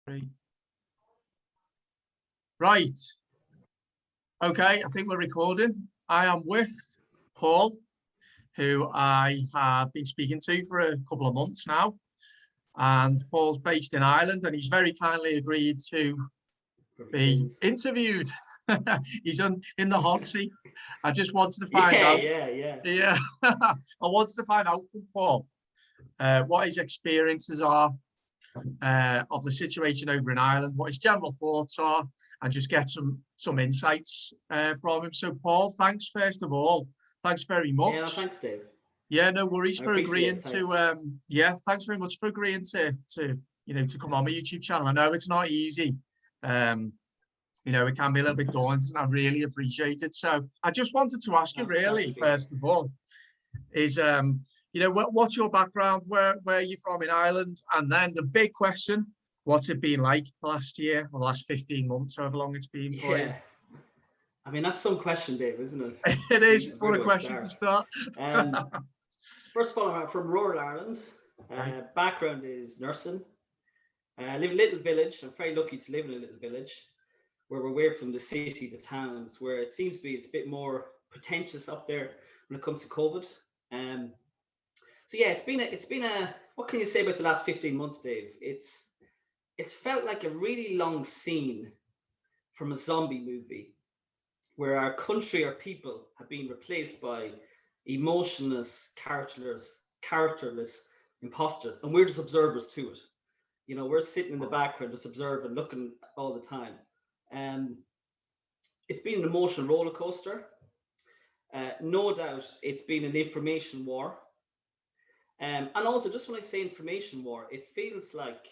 Great. Right. Okay, I think we're recording. I am with Paul, who I have been speaking to for a couple of months now. And Paul's based in Ireland, and he's very kindly agreed to be interviewed. He's in the hot seat. I just wanted to find out. Yeah. I wanted to find out from Paul what his experiences are of the situation over in Ireland, what his general thoughts are, and just get some insights from him. So, Paul, thanks first of all. Thanks very much. Yeah, no, thanks, Dave. Yeah, no worries for agreeing to. Thanks very much for agreeing to come on my YouTube channel. I know it's not easy. It can be a little bit daunting, and I really appreciate it. So, I just wanted to ask you, really, first of all, is what's your background? Where are you from in Ireland? And then the big question: what's it been like the last year or the last 15 months, however long it's been for you? I mean, that's some question, Dave, isn't it? It is. What a question to start. First of all, I'm from rural Ireland. Background is nursing. I live in a little village. I'm very lucky to live in a little village where we're away from the city, the towns, where it seems to be it's a bit more pretentious up there when it comes to COVID. So yeah, it's been a what can you say about the last 15 months, Dave? It's felt like a really long scene from a zombie movie where our country, our people have been replaced by emotionless, characterless imposters, and we're just observers to it. We're sitting in the background, just observing, looking all the time. It's been an emotional roller coaster. No doubt, it's been an information war. And also, just when I say information war, it feels like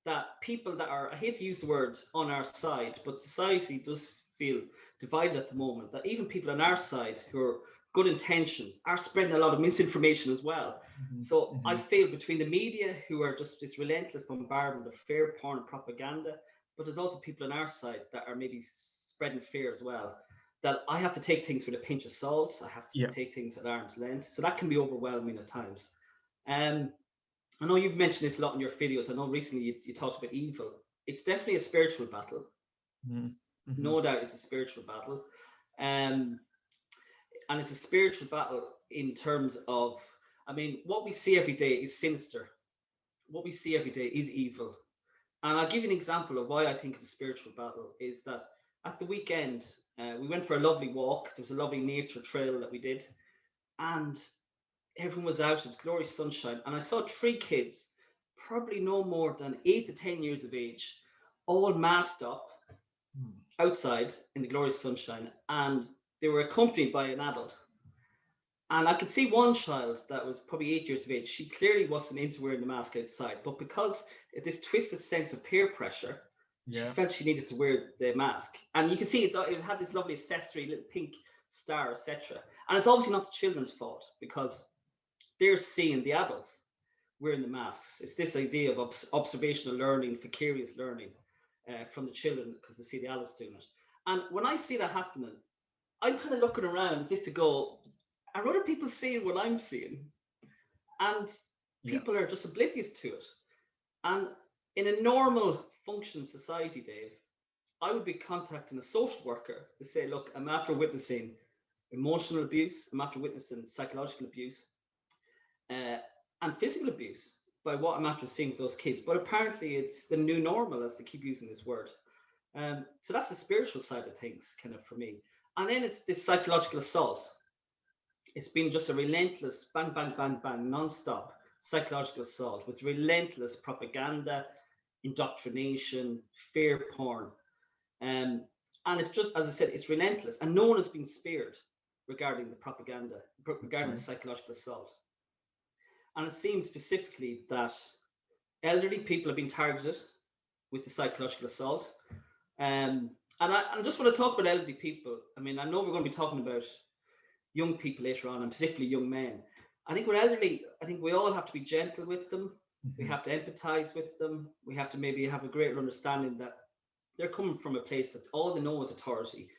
that people that are, I hate to use the word on our side, but society does feel divided at the moment, that even people on our side who are good intentions are spreading a lot of misinformation as well. So I feel between the media who are just this relentless bombardment of fear, porn and propaganda, but there's also people on our side that are maybe spreading fear as well, that I have to take things with a pinch of salt. I have to take things at arm's length. So that can be overwhelming at times. I know you've mentioned this a lot in your videos. I know recently you talked about evil. It's definitely a spiritual battle. No doubt it's a spiritual battle. And it's a spiritual battle in terms of, I mean, what we see every day is sinister. What we see every day is evil. And I'll give you an example of why I think it's a spiritual battle is that at the weekend, we went for a lovely walk. There was a lovely nature trail that we did. And everyone was out, it was glorious sunshine. And I saw 3 kids, probably no more than 8 to 10 years of age, all masked up outside in the glorious sunshine. And they were accompanied by an adult. And I could see one child that was probably 8 years of age. She clearly wasn't into wearing the mask outside. But because of this twisted sense of peer pressure, she felt she needed to wear the mask. And you can see it had this lovely accessory, little pink star, etc. And it's obviously not the children's fault because they're seeing the adults wearing the masks. It's this idea of observational learning, vicarious learning from the children because they see the adults doing it. And when I see that happening, I'm kind of looking around as if to go, are other people seeing what I'm seeing? And people are just oblivious to it. And in a normal functioning society, Dave, I would be contacting a social worker to say, look, I'm after witnessing emotional abuse, I'm after witnessing psychological abuse and physical abuse by what I'm after seeing with those kids. But apparently it's the new normal, as they keep using this word. So that's the spiritual side of things, kind of for me. And then it's this psychological assault. It's been just a relentless bang, bang, bang, bang, non-stop psychological assault with relentless propaganda, indoctrination, fear porn. And it's just, as I said, it's relentless. And no one has been spared regarding the propaganda, regarding the psychological assault. And it seems specifically that elderly people have been targeted with the psychological assault. And I just want to talk about elderly people. I mean, I know we're going to be talking about young people later on, and particularly young men. I think with elderly, I think we all have to be gentle with them. We have to empathize with them. We have to maybe have a greater understanding that they're coming from a place that all they know is authority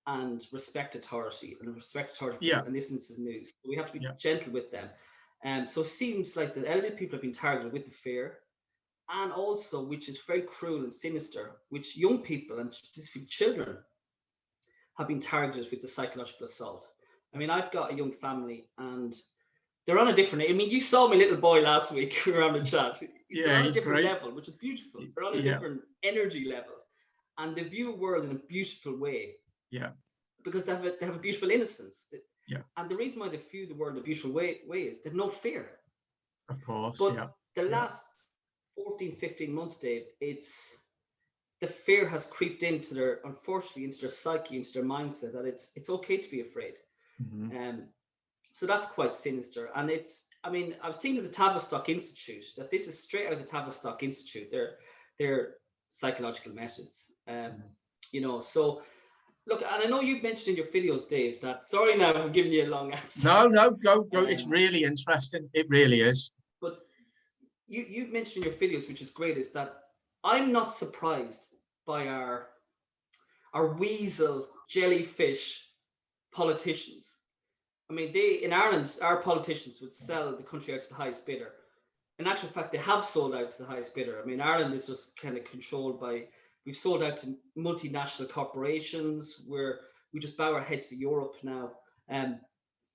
and respect authority and and listen to the news. So we have to be gentle with them. So it seems like the elderly people have been targeted with the fear and also, which is very cruel and sinister, which young people and specifically children have been targeted with the psychological assault. I mean, I've got a young family and they're on a different, I mean, you saw my little boy last week, we were on the chat. Yeah, they're on a he's different great. level, which is beautiful. They're on a different energy level. And they view the world in a beautiful way. Yeah. Because they have a beautiful innocence. Yeah. And the reason why they view the world in a beautiful way is they have no fear. Of course, but the last 14, 15 months, Dave, the fear has creeped into their, unfortunately, into their psyche, into their mindset, that it's okay to be afraid. So that's quite sinister. And I mean, I was thinking of the Tavistock Institute, that this is straight out of the Tavistock Institute, their psychological methods. You know, so look, and I know you've mentioned in your videos, Dave, that, sorry now I'm giving you a long answer. No, go. It's really interesting. It really is. But you've mentioned in your videos, which is great, is that I'm not surprised by our weasel jellyfish politicians. I mean, in Ireland, our politicians would sell the country out to the highest bidder. In actual fact, they have sold out to the highest bidder. I mean, Ireland is just kind of controlled by, we've sold out to multinational corporations, where we just bow our head to Europe now. I'm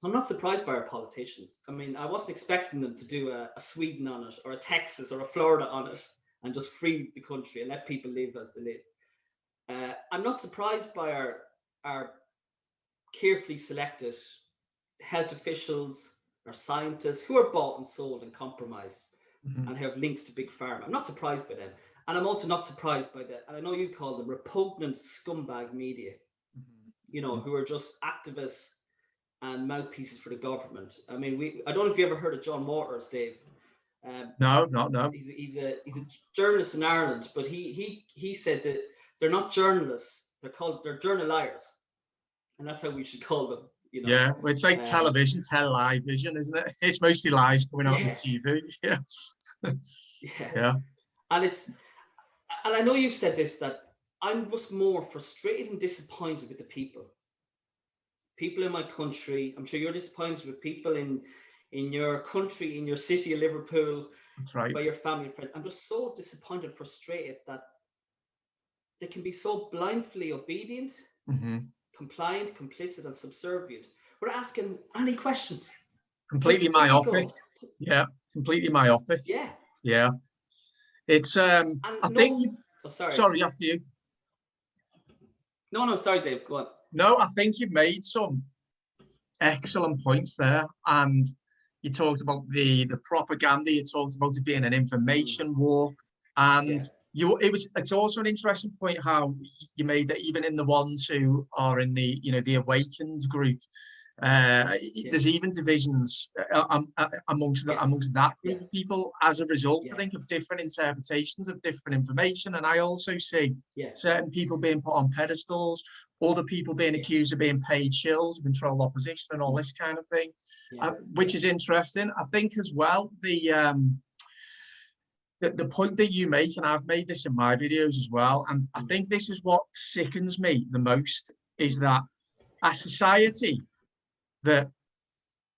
not surprised by our politicians. I mean, I wasn't expecting them to do a Sweden on it, or a Texas, or a Florida on it, and just free the country and let people live as they live. I'm not surprised by our carefully selected health officials or scientists who are bought and sold and compromised and have links to big pharma. I'm not surprised by them. And I'm also not surprised by and I know you call them repugnant scumbag media, you know, who are just activists and mouthpieces for the government. I mean, I don't know if you ever heard of John Waters, Dave. No. He's a journalist in Ireland, but he said that they're not journalists, they're journaliers. And that's how we should call them. You know? Yeah, well, it's like television, live vision, isn't it? It's mostly lies coming out on TV. Yeah. And I know you've said this, that I'm just more frustrated and disappointed with the people in my country. I'm sure you're disappointed with people in your country, in your city of Liverpool. That's right. By your family and friends. I'm just so disappointed and frustrated that they can be so blindly obedient, compliant, complicit, and subservient. We're asking any questions. Completely myopic. Yeah, completely myopic. Yeah. It's I think you've sorry, after you. No, sorry, Dave, go on. No, I think you've made some excellent points there. And you talked about the propaganda, you talked about it being an information war. And it's also an interesting point how you made that even in the ones who are in the, you know, the awakened group, there's even divisions amongst that group of people as a result, I think, of different interpretations of different information. And I also see certain people being put on pedestals, other people being accused of being paid shills, controlled opposition, and all this kind of thing, which is interesting. I think as well, the point that you make, and I've made this in my videos as well, and I think this is what sickens me the most, is that a society that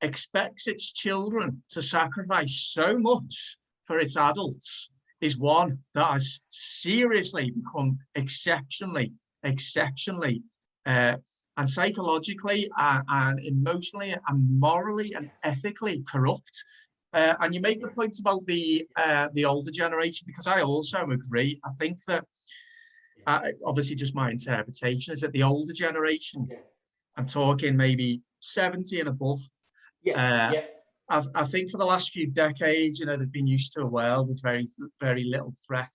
expects its children to sacrifice so much for its adults is one that has seriously become exceptionally and psychologically and emotionally and morally and ethically corrupt. And you make the point about the older generation, because I also agree. I think that obviously just my interpretation is that the older generation, I'm talking maybe 70 and above. I think for the last few decades, you know, they've been used to a world with very, very little threat.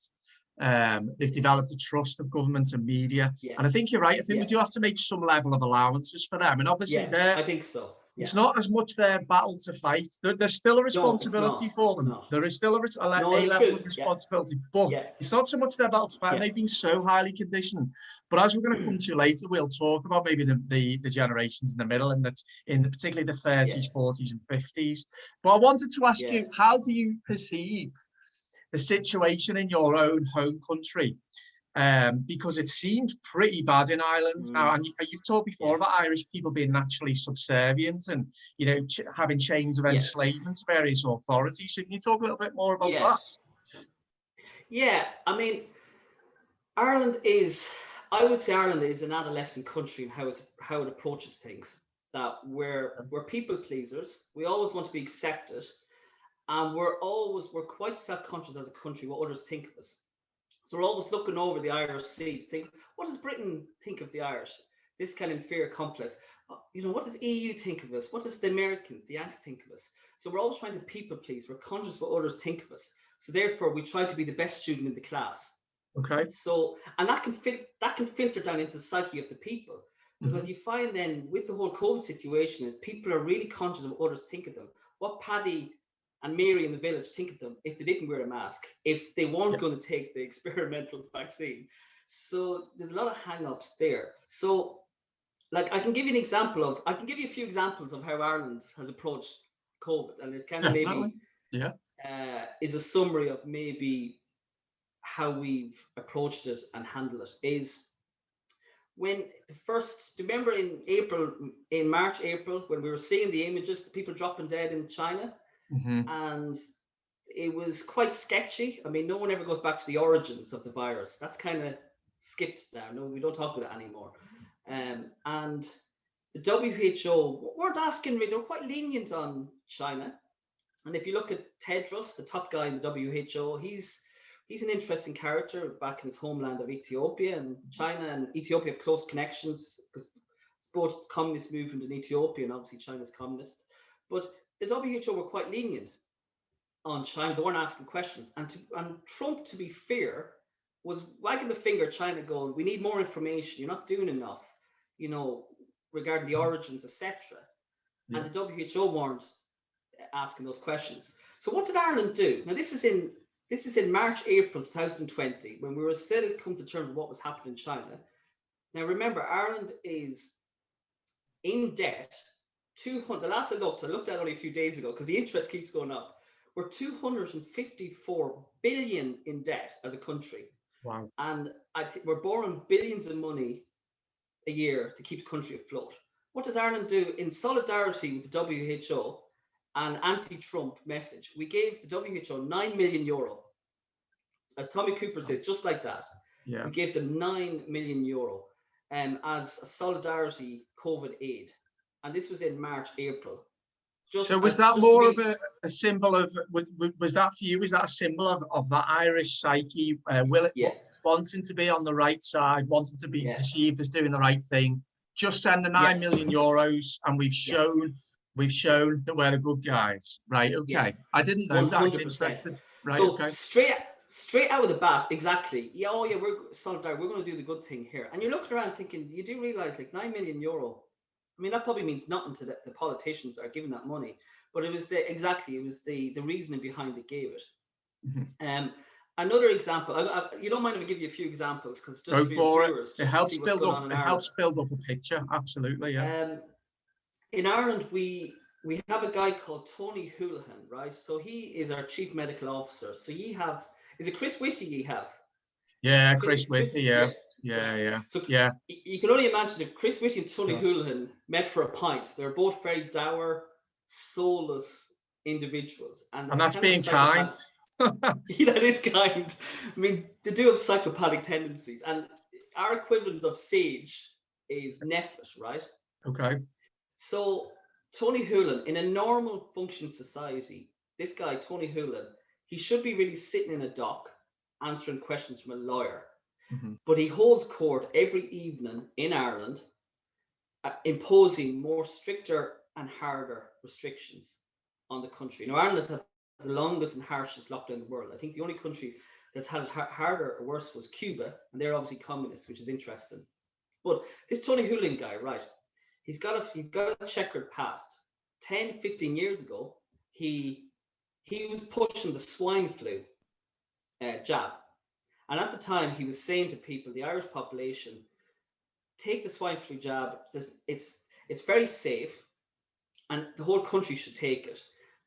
They've developed a trust of government and media. And I think you're right. I think we do have to make some level of allowances for them. And obviously I think so. It's not as much their battle to fight. There's still a responsibility for them. There is still a level of responsibility, but it's not so much their battle to fight. They've been so highly conditioned. But as we're going to come to later, we'll talk about maybe the generations in the middle, and that's in particularly the 30s, 40s, and 50s. But I wanted to ask you, how do you perceive the situation in your own home country? Because it seems pretty bad in Ireland now, and you've talked before about Irish people being naturally subservient and, you know, having chains of enslavement to various authorities. So can you talk a little bit more about that? Yeah, I mean, Ireland is, I would say Ireland is an adolescent country in how it approaches things. That we're people pleasers. We always want to be accepted, and we're quite self-conscious as a country what others think of us. So we're always looking over the Irish seas, think, what does Britain think of the Irish? This kind of inferior complex. What does EU think of us? What does the Americans, the Yanks think of us? So we're always trying to people please. We're conscious what others think of us. So therefore, we try to be the best student in the class. Okay. So, and that can filter down into the psyche of the people, because you find then with the whole COVID situation is people are really conscious of what others think of them. What Paddy and Mary in the village think of them if they didn't wear a mask, if they weren't going to take the experimental vaccine. So there's a lot of hang-ups there. So, like, I can give you a few examples of how Ireland has approached COVID, and it kind of maybe is a summary of maybe how we've approached it and handled it. Is when remember in March, April, when we were seeing the images, the people dropping dead in China, and it was quite sketchy. I mean, no one ever goes back to the origins of the virus. That's kind of skipped now. No, we don't talk about it anymore. And the WHO weren't asking, they were quite lenient on China. And if you look at Tedros, the top guy in the WHO, he's an interesting character back in his homeland of Ethiopia. And China and Ethiopia have close connections because it's both communist movement in Ethiopia and obviously China's communist. But the WHO were quite lenient on China. They weren't asking questions. And Trump, to be fair, was wagging the finger at China going, we need more information. You're not doing enough, regarding the origins, etc. Yeah. And the WHO weren't asking those questions. So what did Ireland do? Now, this is in March, April 2020, when we were still come to terms with what was happening in China. Now, remember, Ireland is in debt. The last I looked at only a few days ago, because the interest keeps going up. We're 254 billion in debt as a country. Wow. And we're borrowing billions of money a year to keep the country afloat. What does Ireland do in solidarity with the WHO and anti-Trump message? We gave the WHO 9 million euro. As Tommy Cooper said, just like that. Yeah. We gave them 9 million euro as a solidarity COVID aid. And this was in March, April. So was that more of a symbol of, was that for you, was that a symbol of that Irish psyche, wanting to be on the right side, wanting to be perceived as doing the right thing, just send the 9 million euros and we've shown that we're the good guys, right? Okay. I didn't know 100%. That. Right, so okay. Straight out of the bat, exactly. Yeah, we're solidarity. We're going to do the good thing here. And you're looking around thinking, you do realize like 9 million euro, I mean, that probably means nothing to the politicians that are giving that money, but it was the reasoning behind it gave it. Another example, you don't mind if I give you a few examples, because just go for it. Viewers, it helps build up a picture. Absolutely, yeah. In Ireland, we have a guy called Tony Holohan, right? So he is our chief medical officer. So is it Chris Whitty you have? Yeah, Chris Whitty, yeah. So you can only imagine if Chris Whitty and Tony Holohan met for a pint. They're both very dour, soulless individuals, and that's being kind. That is kind. I mean, they do have psychopathic tendencies, and our equivalent of sage is Nephet, right? Okay. So Tony Holohan, in a normal functioning society, this guy Tony Holohan, he should be really sitting in a dock answering questions from a lawyer. But he holds court every evening in Ireland, imposing more stricter and harder restrictions on the country. Now, Ireland has had the longest and harshest lockdown in the world. I think the only country that's had it harder or worse was Cuba, and they're obviously communist, which is interesting. But this Tony Holohan guy, right, he's got a checkered past. 10, 15 years ago, he was pushing the swine flu jab. And at the time, he was saying to people, the Irish population, take the swine flu jab. It's very safe, and the whole country should take it.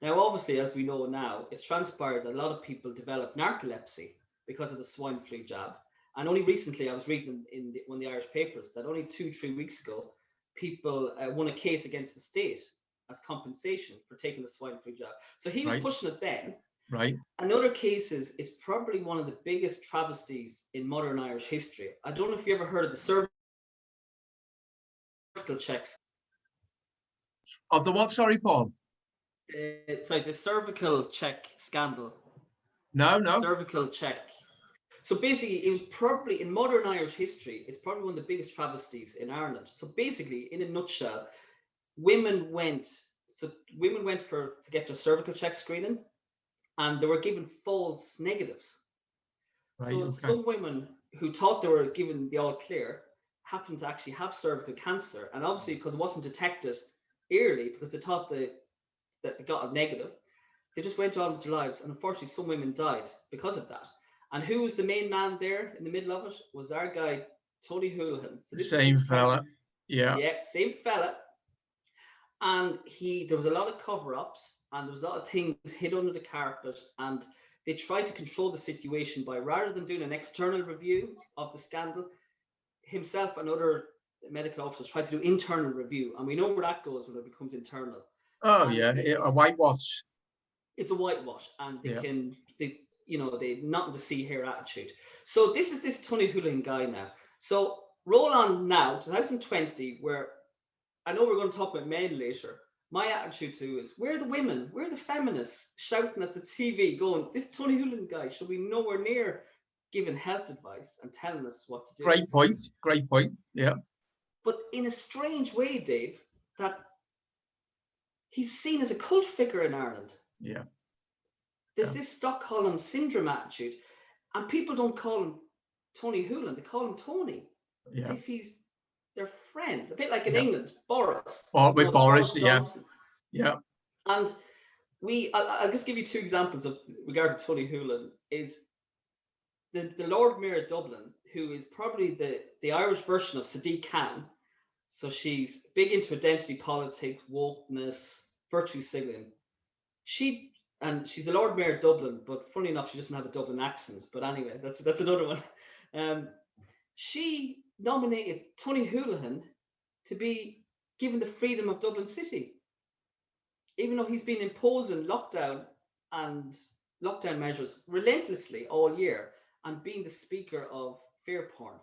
Now, obviously, as we know now, it's transpired that a lot of people develop narcolepsy because of the swine flu jab. And only recently, I was reading in one of the Irish papers that only 2-3 weeks ago, people won a case against the state as compensation for taking the swine flu jab. So he was pushing it then. Right. In other cases, it's probably one of the biggest travesties in modern Irish history. I don't know if you ever heard of the cervical checks. Of the what? Sorry, Paul. Sorry, the cervical check scandal. No, no. Cervical check. So basically, it was probably in modern Irish history, it's probably one of the biggest travesties in Ireland. So basically, in a nutshell, women went to get their cervical check screening, and they were given false negatives. Right, So okay. some women who thought they were given the all clear happened to actually have cervical cancer, and obviously because it wasn't detected early, because they thought that they got a negative, they just went on with their lives, and unfortunately some women died because of that. And who was the main man there in the middle of it? Was our guy Tony Holohan. So this Same was fella. Yeah. Yeah, same fella. And there was a lot of cover-ups, and there was a lot of things hid under the carpet, and they tried to control the situation by, rather than doing an external review of the scandal, himself and other medical officers tried to do internal review, and we know where that goes when it becomes internal. Oh, And yeah, a whitewash. It's a whitewash, and Yeah. they nothing to see here attitude. So this is this Tony Holohan guy now. So roll on now, 2020, where I know we're going to talk about men later. My attitude to is, where are the women? Where are the feminists shouting at the TV going, this Tony Holohan guy should be nowhere near giving health advice and telling us what to do. Great point. Great point. Yeah. But in a strange way, Dave, that he's seen as a cult figure in Ireland. Yeah. There's this Stockholm syndrome attitude, and people don't call him Tony Holohan, they call him Tony, as if he's their friend, a bit like in England, Boris. With Boris, Johnson. Yeah. And I'll just give you two examples of regarding Tony Holohan. Is the Lord Mayor of Dublin, who is probably the Irish version of Sadiq Khan. So she's big into identity politics, wokeness, virtue signaling. She's the Lord Mayor of Dublin, but funny enough, she doesn't have a Dublin accent. But anyway, that's another one. She nominated Tony Holohan to be given the freedom of Dublin City, even though he's been imposing lockdown measures relentlessly all year and being the speaker of fear porn.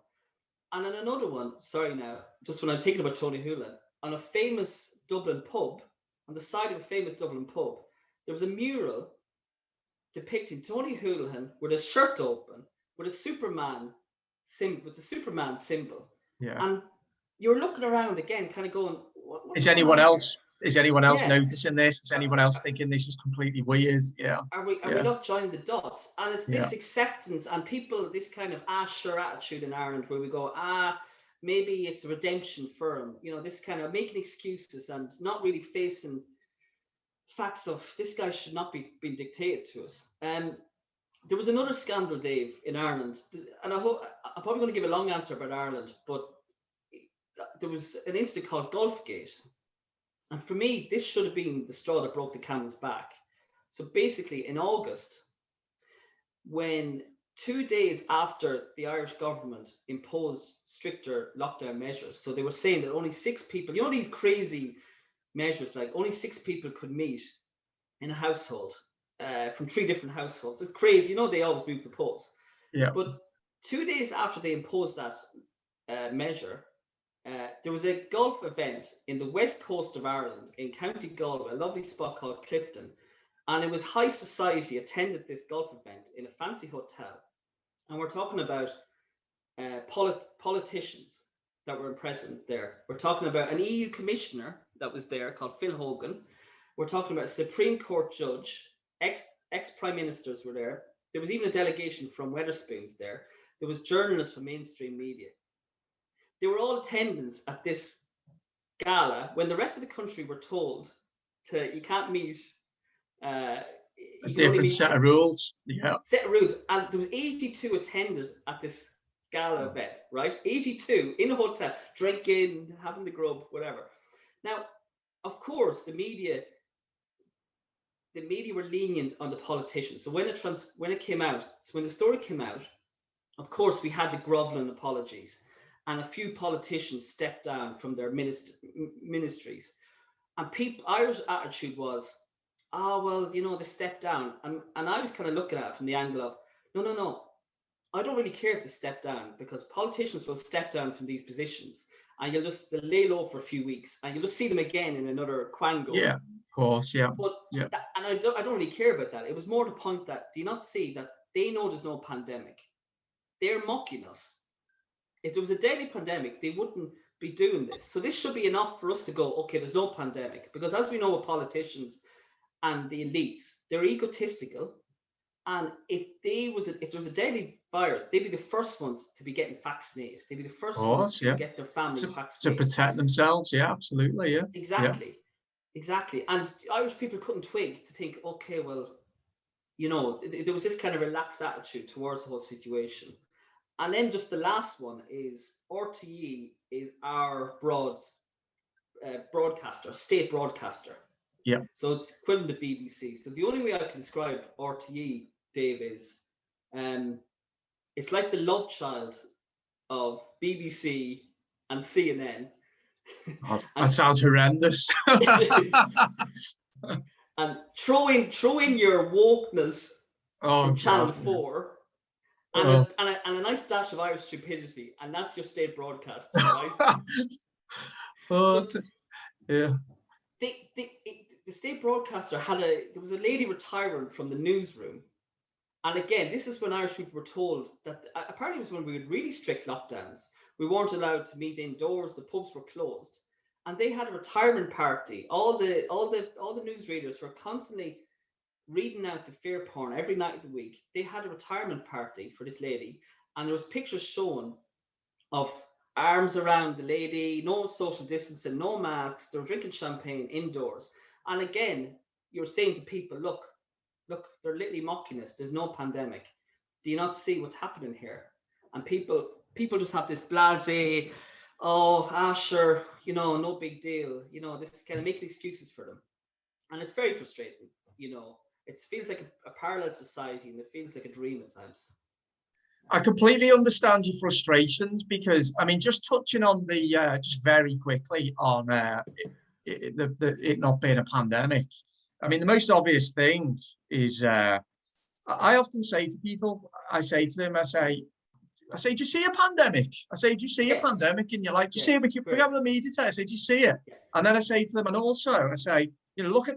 And in another one, sorry now, just when I'm thinking about Tony Holohan, on a famous Dublin pub, on the side of a famous Dublin pub, there was a mural depicting Tony Holohan with his shirt open, with a Superman with the Superman symbol. Yeah. And you're looking around again, kind of going, Is anyone else Yeah. noticing this? Is anyone else thinking this is completely weird? Yeah. Are we not joining the dots? And it's this acceptance and people, this kind of sure attitude in Ireland where we go, maybe it's a redemption for him. You know, this kind of making excuses and not really facing facts of this guy should not be being dictated to us. There was another scandal, Dave, in Ireland, and I'm probably going to give a long answer about Ireland, but there was an incident called Golfgate. And for me, this should have been the straw that broke the camel's back. So basically, in August, when 2 days after the Irish government imposed stricter lockdown measures, so they were saying that only 6 people, you know, these crazy measures, like only 6 people could meet in a household from 3 different households. It's crazy, you know, they always move the post. Yeah. But 2 days after they imposed that measure, there was a golf event in the west coast of Ireland in County Galway, a lovely spot called Clifton. And it was high society attended this golf event in a fancy hotel. And we're talking about politicians that were present there. We're talking about an EU commissioner that was there called Phil Hogan. We're talking about a Supreme Court judge, ex-prime ministers were there. There was even a delegation from Wetherspoons there. There was journalists from mainstream media. They were all attendants at this gala when the rest of the country were told you can't meet a different set of rules. Yeah. Set of rules. And there was 82 attenders at this gala event, right? 82 in a hotel, drinking, having the grub, whatever. Now, of course, the media were lenient on the politicians. So when it came out, when the story came out, of course, we had the groveling apologies. And a few politicians stepped down from their ministries. And Irish attitude was, oh, well, you know, they stepped down. And I was kind of looking at it from the angle of, no. I don't really care if they step down, because politicians will step down from these positions and they'll lay low for a few weeks and you'll just see them again in another quango. Yeah, of course. Yeah. But Yeah. and I don't really care about that. It was more the point that, do you not see that they know there's no pandemic? They're mocking us. If there was a deadly pandemic, they wouldn't be doing this. So this should be enough for us to go, okay, there's no pandemic. Because as we know with politicians and the elites, they're egotistical. And if there was a deadly virus, they'd be the first ones to be getting vaccinated. They'd be the first ones to get their families vaccinated. To protect themselves. Yeah, absolutely. Yeah. Exactly. Yeah. Exactly. And Irish people couldn't twig to think, okay, well, you know, there was this kind of relaxed attitude towards the whole situation. And then just the last one is RTE is our broadcaster, state broadcaster. Yeah. So it's equivalent to BBC. So the only way I can describe RTE, Dave, is it's like the love child of BBC and CNN. Oh, that sounds horrendous. And throw in your wokeness from Channel 4 and a nice dash of Irish stupidity, and that's your state broadcast, right? Yeah. The state broadcaster there was a lady retiring from the newsroom. And again, this is when Irish people were told that apparently it was when we had really strict lockdowns. We weren't allowed to meet indoors, the pubs were closed. And they had a retirement party. All the newsreaders were constantly reading out the fear porn every night of the week. They had a retirement party for this lady, and there was pictures shown of arms around the lady, no social distancing, no masks. They were drinking champagne indoors. And again, you're saying to people, look, they're literally mocking us. There's no pandemic. Do you not see what's happening here? And people just have this blasé, oh, sure, you know, no big deal. You know, this kind of making excuses for them. And it's very frustrating, you know. It feels like a parallel society, and it feels like a dream at times. I completely understand your frustrations, because, I mean, just touching on just very quickly on it not being a pandemic. I mean, the most obvious thing is, I often say to people, I say to them, I say, do you see a pandemic? I say, do you see a pandemic in your life? Do you see it? If you forget the media test, I say, do you see it? And then I say to them, and also I say, you know, look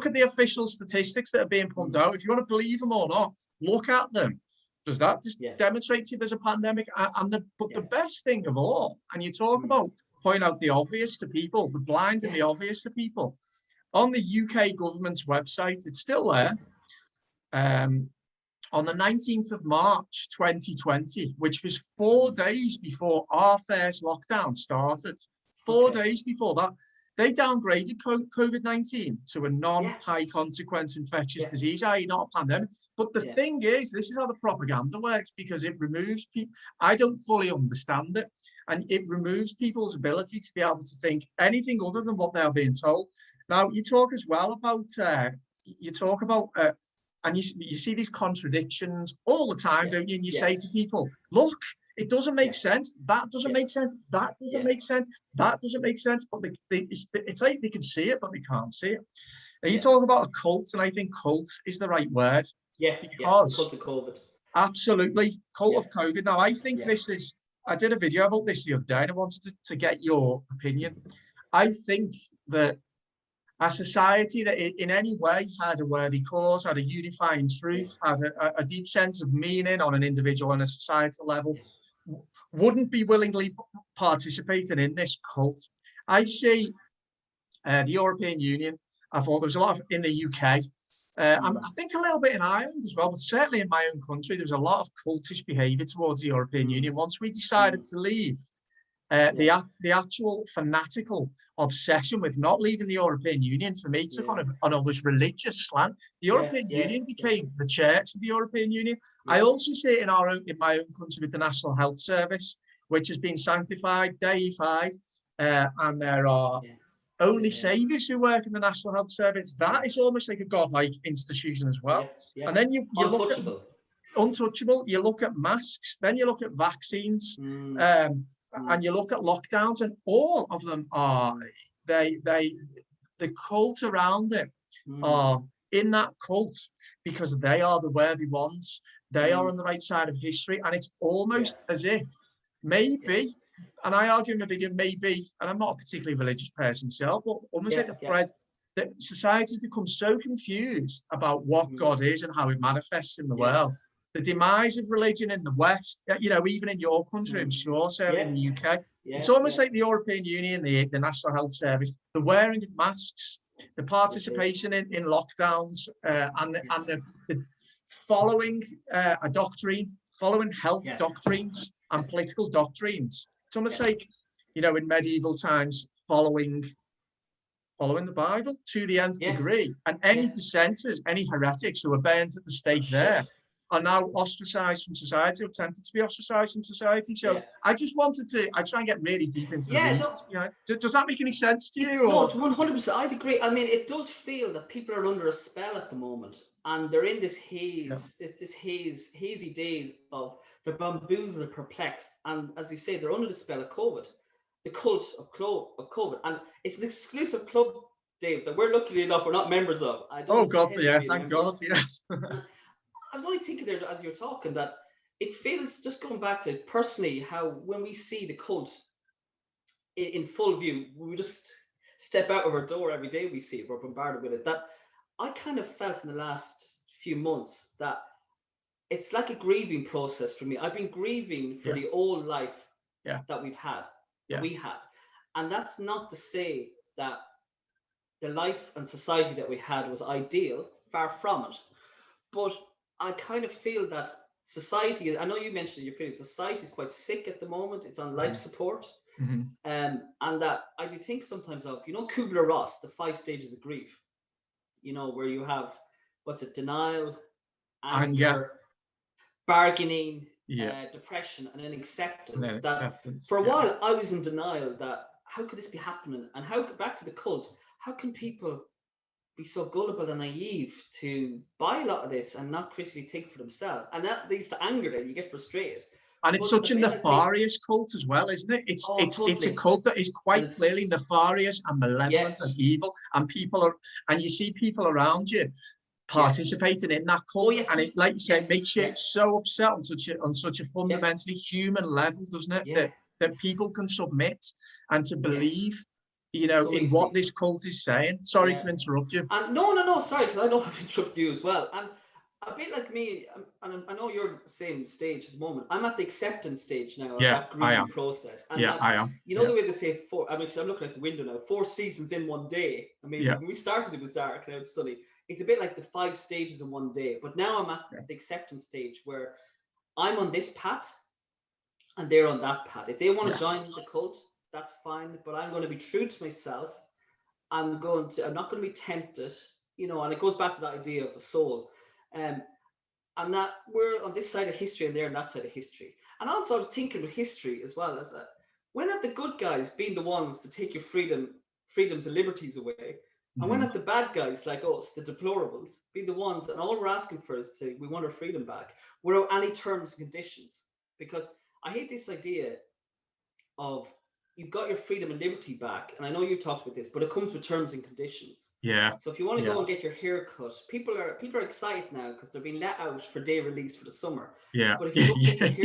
at the official statistics that are being pumped out. If you want to believe them or not, look at them. Does that just demonstrate to you there's a pandemic? And the best thing of all, and you talk about point out the obvious to people, the blind and the obvious to people. On the UK government's website, it's still there. On the 19th of March 2020, which was 4 days before our first lockdown started, 4 days before that, they downgraded COVID-19 to a non-high consequence infectious disease, i.e. not a pandemic. But the thing is, this is how the propaganda works, because it removes people. I don't fully understand it. And it removes people's ability to be able to think anything other than what they're being told. Now, you talk as well about, and you see these contradictions all the time, don't you? And you say to people, look, it doesn't make sense. That doesn't make sense. That doesn't make sense. That doesn't make sense. But it's like they can see it, but they can't see it. Now, you talk about a cult, and I think cult is the right word. Because cult of COVID. Absolutely, cult of COVID. Now, I think this is, I did a video about this the other day, and I wanted to get your opinion. I think that a society that in any way had a worthy cause, had a unifying truth, had a deep sense of meaning on an individual and a societal level, wouldn't be willingly participating in this cult. I see the European Union. I thought there was a lot in the UK. I think a little bit in Ireland as well, but certainly in my own country, there was a lot of cultish behaviour towards the European Union. Once we decided to leave, the actual fanatical obsession with not leaving the European Union, for me, took on an almost religious slant. The European Union became the church of the European Union. I also see it in my own country with the National Health Service, which has been sanctified, deified, and there are only saviours who work in the National Health Service. That is almost like a godlike institution as well. And then you look at untouchable. You look at masks, then you look at vaccines. And you look at lockdowns, and all of them are the cult around it are in that cult because they are the worthy ones. They are on the right side of history. And it's almost as if maybe, and I argue in the video, maybe, and I'm not a particularly religious person myself, but almost like that society has become so confused about what God is and how it manifests in the world. The demise of religion in the West, you know, even in your country, I'm sure, Sarah, in the UK, it's almost like the European Union, the National Health Service, the wearing of masks, the participation in lockdowns, and the following a doctrine, following health doctrines and political doctrines. It's almost like, you know, in medieval times, following the Bible to the nth degree. And any dissenters, any heretics who are burned at the stake there are now ostracized from society, or tempted to be ostracized from society. So I just wanted to, I try and get really deep into the weeds. You know, does that make any sense to you? No, 100%. I'd agree. I mean, it does feel that people are under a spell at the moment, and they're in this haze, this hazy days of they're bamboozled and perplexed. And as you say, they're under the spell of COVID, the cult of COVID. And it's an exclusive club, Dave, that we're lucky enough we're not members of. Oh God, thank God, yes. I was only thinking there as you're talking that it feels, just going back to personally, how when we see the cult in full view, we just step out of our door every day, we see it, we're bombarded with it. That I kind of felt in the last few months that it's like a grieving process for me. I've been grieving for the old life that we've had, and that's not to say that the life and society that we had was ideal, far from it, but I kind of feel that society, I know you mentioned your feeling, society is quite sick at the moment. It's on life support. And that I do think sometimes of, you know, Kubler-Ross, the 5 stages of grief, you know, where you have, denial, anger, bargaining, depression, and then acceptance. For a while, I was in denial that how could this be happening? And how, back to the cult, how can people be so gullible and naive to buy a lot of this and not critically think for themselves? And that leads to anger, then you get frustrated. And it's such a nefarious cult as well, isn't it? It's a cult that is quite clearly nefarious and malevolent and evil, and you see people around you participating in that cult, and it, like you said, makes you so upset on such a fundamentally human level, doesn't it? That people can submit and to believe, you know, so in what this cult is saying. Sorry to interrupt you. And no, sorry, because I know I've interrupted you as well. And a bit like me, and I know you're at the same stage at the moment. I'm at the acceptance stage now of that grieving process. And I am. You know the way they say, I'm looking at the window now, 4 seasons in one day. I mean, when we started, it was dark, now it's sunny. It's a bit like the 5 stages in one day. But now I'm at the acceptance stage where I'm on this path and they're on that path. If they want to join the cult, that's fine. But I'm going to be true to myself. I'm not going to be tempted, you know, and it goes back to that idea of the soul. And that we're on this side of history and they're on that side of history. And also I was thinking with history as well, as when have the good guys been the ones to take your freedoms and liberties away? And when have the bad guys like us, the deplorables, be the ones, and all we're asking for is we want our freedom back without any terms and conditions? Because I hate this idea of you've got your freedom and liberty back, and I know you talked about this, but it comes with terms and conditions. Yeah. So if you want to go and get your hair cut, people are excited now because they're being let out for day release for the summer. Yeah. But if you go get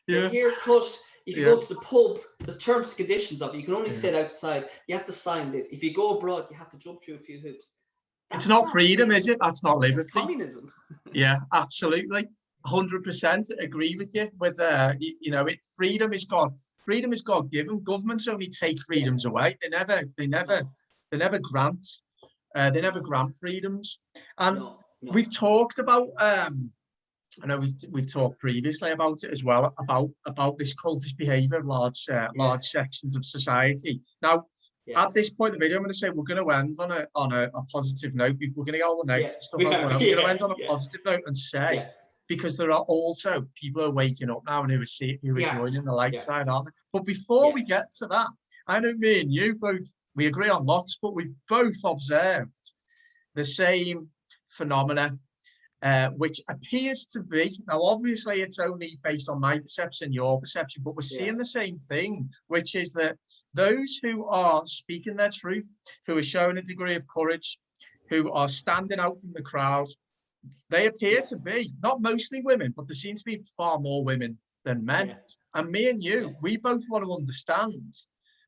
your hair cut, if you go to the pub, there's terms and conditions of it. You can only sit outside. You have to sign this. If you go abroad, you have to jump through a few hoops. It's not freedom, is it? That's not liberty. It's communism. Yeah, absolutely. 100% agree with you. With you know, freedom is God. Freedom is God given. Governments only take freedoms away. They never grant. They never grant freedoms. And we've talked about. I know we've talked previously about it as well, about this cultish behaviour of large sections of society. Now, at this point in the video, I'm going to say we're going to end on a positive note. We're going to get all the negative stuff out. We're going to end on a positive note and say, because there are also people who are waking up now and who are joining the light side, aren't they? But before we get to that, I know me and you both, we agree on lots, but we've both observed the same phenomena, which appears to be, now obviously it's only based on my perception, your perception, but we're seeing the same thing, which is that those who are speaking their truth, who are showing a degree of courage, who are standing out from the crowd. They appear to be not mostly women, but there seems to be far more women than men. And me and you, we both want to understand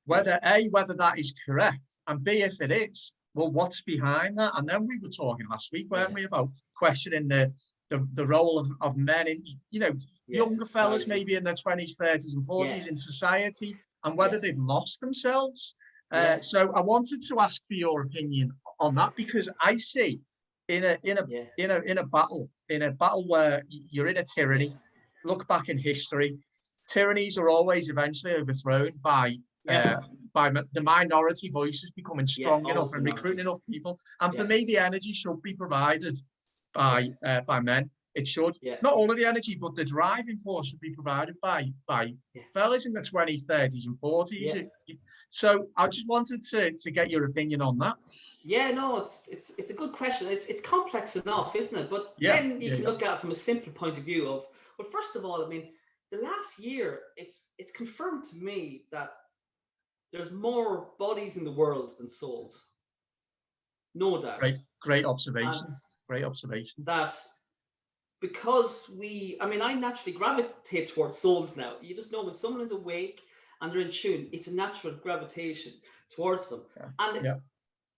whether A, whether that is correct, and B, if it is, well, what's behind that? And then we were talking last week, weren't we, about questioning the role of men in, younger fellas, maybe in their 20s, 30s and 40s in society, and whether they've lost themselves. So I wanted to ask for your opinion on that, because I see in a battle where you're in a tyranny, look back in history, tyrannies are always eventually overthrown by the minority voices becoming strong enough and recruiting enough people. And for me, the energy should be provided by men. It should. Not all of the energy, but the driving force should be provided by fellas in the 20s, 30s and 40s. So I just wanted to get your opinion on that. Yeah, no, it's a good question. It's complex enough, isn't it? But then you can look at it from a simple point of view of, well, first of all, I mean, the last year, it's confirmed to me that there's more bodies in the world than souls. No doubt. Great observation. Great observation. That because I naturally gravitate towards souls now. You just know when someone is awake and they're in tune, it's a natural gravitation towards them.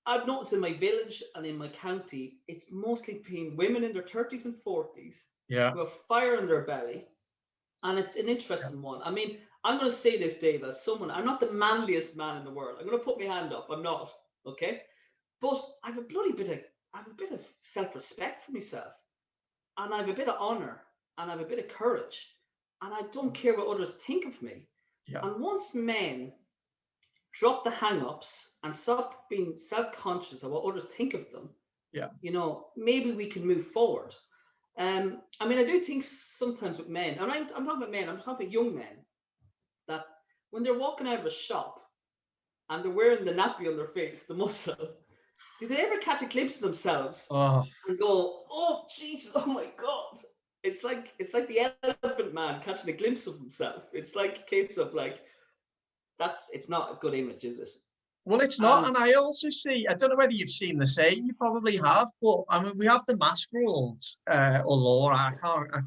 I've noticed in my village and in my county, it's mostly been women in their 30s and 40s who have fire in their belly. And it's an interesting one. I mean, I'm going to say this, Dave, as someone, I'm not the manliest man in the world. I'm going to put my hand up. I'm not, okay? But I have a bit of self-respect for myself. And I have a bit of honor. And I have a bit of courage. And I don't care what others think of me. And once men drop the hang-ups and stop being self-conscious of what others think of them, maybe we can move forward. I do think sometimes with men, and I'm talking about men, I'm talking about young men, that when they're walking out of a shop and they're wearing the nappy on their face, the muscle, do they ever catch a glimpse of themselves and go, oh Jesus, oh my God? It's like the elephant man catching a glimpse of himself. It's like a case of it's not a good image, is it? Well, it's not. And I also see, I don't know whether you've seen the same, you probably have, but I mean, we have the mask rules or law. I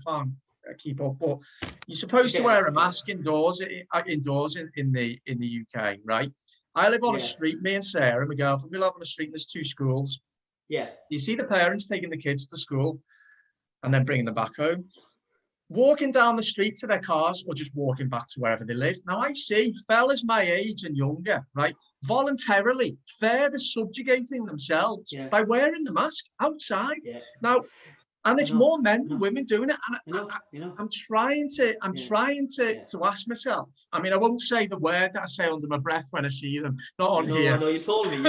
can't keep up, but you're supposed to wear a mask indoors in the UK, right? I live on a street, me and Sarah, my girlfriend, we live on a street, there's two schools. You see the parents taking the kids to school and then bringing them back home, walking down the street to their cars or just walking back to wherever they live. Now, I see fellas my age and younger, right, voluntarily further subjugating themselves by wearing the mask outside. Now, and it's more men than women doing it. And I'm trying to ask myself. I mean, I won't say the word that I say under my breath when I see them, not on here. No, you told me.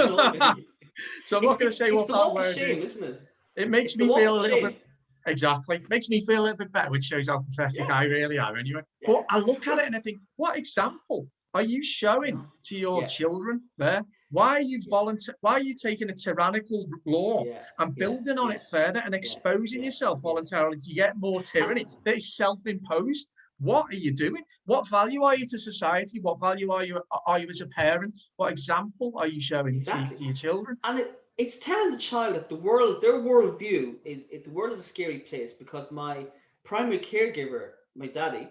So I'm not going to say what that word shame, is. Isn't it? It makes me feel a little bit. Exactly. Makes me feel a little bit better, which shows how pathetic I really am anyway. But I look at it and I think, what example are you showing to your children there? Why are you taking a tyrannical law and building on it further and exposing yourself voluntarily to get more tyranny that is self-imposed? What are you doing? What value are you to society? What value are you as a parent? What example are you showing to your children? And it's telling the child that their worldview is the world is a scary place because my primary caregiver, my daddy,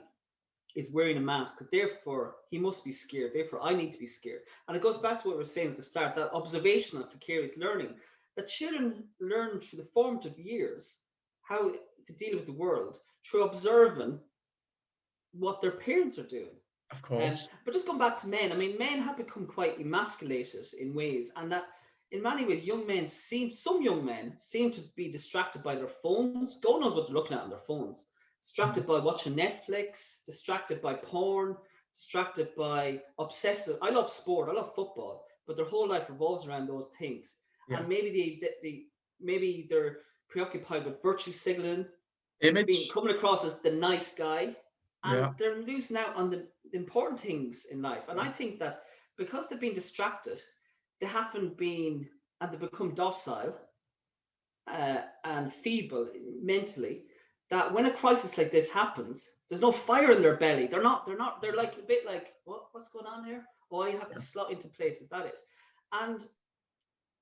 is wearing a mask. Therefore, he must be scared. Therefore, I need to be scared. And it goes back to what we were saying at the start, that observational vicarious learning, that children learn through the formative years how to deal with the world through observing what their parents are doing. Of course. But just going back to men, I mean, men have become quite emasculated in ways, and that in many ways, some young men seem to be distracted by their phones. God knows what they're looking at on their phones. Distracted by watching Netflix, distracted by porn, distracted by obsessive. I love sport, I love football, but their whole life revolves around those things. And maybe they're preoccupied with virtue signaling, coming across as the nice guy, and they're losing out on the important things in life. And I think that because they've been distracted, they haven't been, and they become docile and feeble mentally, that when a crisis like this happens, there's no fire in their belly. They're like a bit like, what's going on here? Oh, you have to slot into place. Is that it? And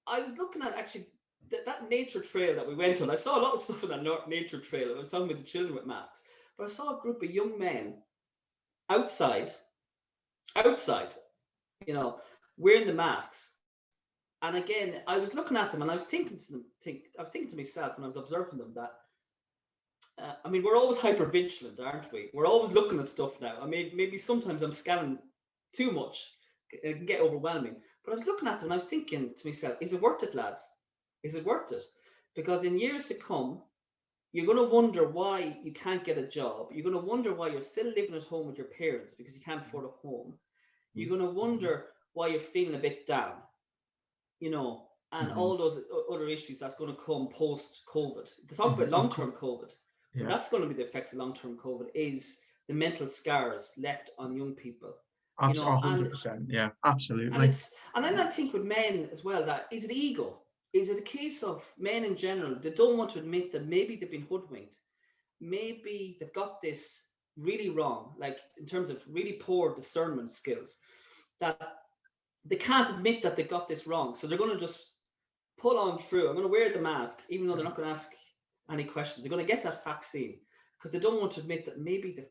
I was looking at actually that nature trail that we went on, I saw a lot of stuff on that nature trail. I was talking about the children with masks, but I saw a group of young men outside, you know, wearing the masks. And again, I was looking at them and I was thinking to myself when I was observing them that, I mean, we're always hyper vigilant, aren't we? We're always looking at stuff now. I mean, maybe sometimes I'm scanning too much. It can get overwhelming. But I was looking at them and I was thinking to myself, is it worth it, lads? Is it worth it? Because in years to come, you're going to wonder why you can't get a job. You're going to wonder why you're still living at home with your parents because you can't afford a home. You're going to wonder why you're feeling a bit down, you know, and all those other issues that's going to come post-COVID. To talk about long-term COVID, but that's going to be the effects of long-term COVID is the mental scars left on young people. You know, 100%. Yeah, absolutely. And then I think with men as well, that is it ego? Is it a case of men in general, they don't want to admit that maybe they've been hoodwinked, maybe they've got this really wrong, like in terms of really poor discernment skills, that they can't admit that they got this wrong, so they're going to just pull on through. I'm going to wear the mask, even though they're not going to ask any questions. They're going to get that vaccine because they don't want to admit that maybe they've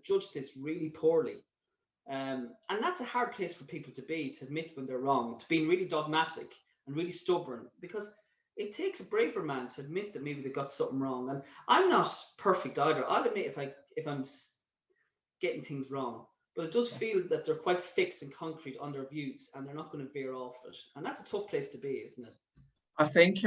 judged this really poorly. And that's a hard place for people to be, to admit when they're wrong, to being really dogmatic and really stubborn, because it takes a braver man to admit that maybe they got something wrong. And I'm not perfect either. I'll admit if I'm getting things wrong, but it does feel that they're quite fixed and concrete on their views, and they're not going to veer off it. And that's a tough place to be, isn't it? I think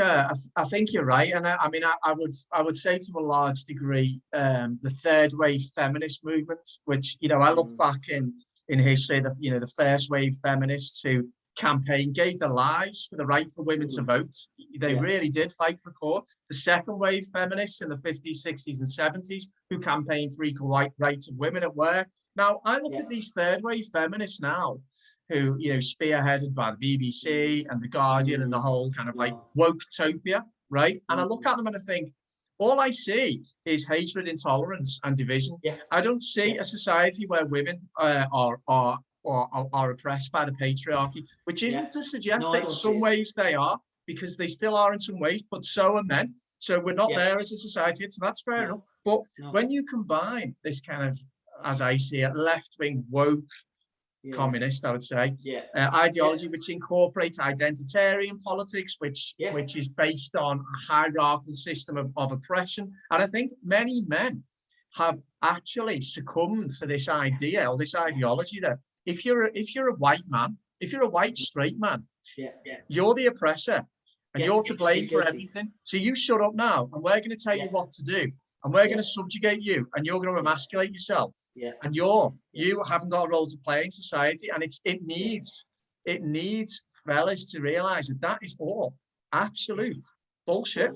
you're right, and I mean I would say to a large degree the third wave feminist movement, which, you know, I look back in history, that, you know, the first wave feminists who campaigned, gave their lives for the right for women to vote. They really did fight for cause. The second wave feminists in the 50s, 60s, and 70s who campaigned for equal rights of women at work. Now I look at these third wave feminists now, who, you know, spearheaded by the BBC and the Guardian and the whole kind of like woke-topia, right? And I look at them and I think, all I see is hatred, intolerance, and division. I don't see a society where women are oppressed by the patriarchy, which isn't to suggest that in some ways they are, because they still are in some ways, but so are men. So we're not there as a society, so that's fair enough. But when you combine this kind of, as I see it, left-wing woke, communist, I would say, ideology, which incorporates identitarian politics, which is based on a hierarchical system of oppression. And I think many men have actually succumbed to this idea or this ideology that if you're a white man, if you're a white straight man, you're the oppressor and you're to blame for everything. So you shut up now, and we're going to tell you what to do. And we're going to subjugate you, and you're going to emasculate yourself. And you haven't got a role to play in society. And it needs fellas to realize that is all absolute bullshit.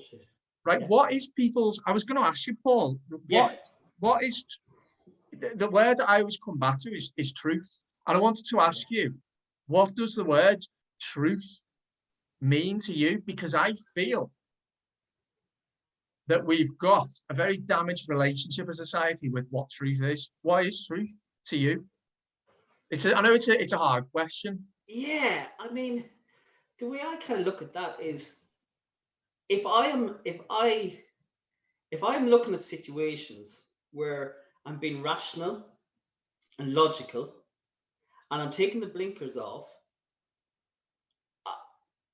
Right? What is people's? I was going to ask you, Paul. What is the word that I always come back to is truth. And I wanted to ask you, what does the word truth mean to you? Because I feel that we've got a very damaged relationship as a society with what truth is. What is truth to you? I know it's a hard question. Yeah, I mean, the way I kind of look at that is, if I'm looking at situations where I'm being rational and logical, and I'm taking the blinkers off,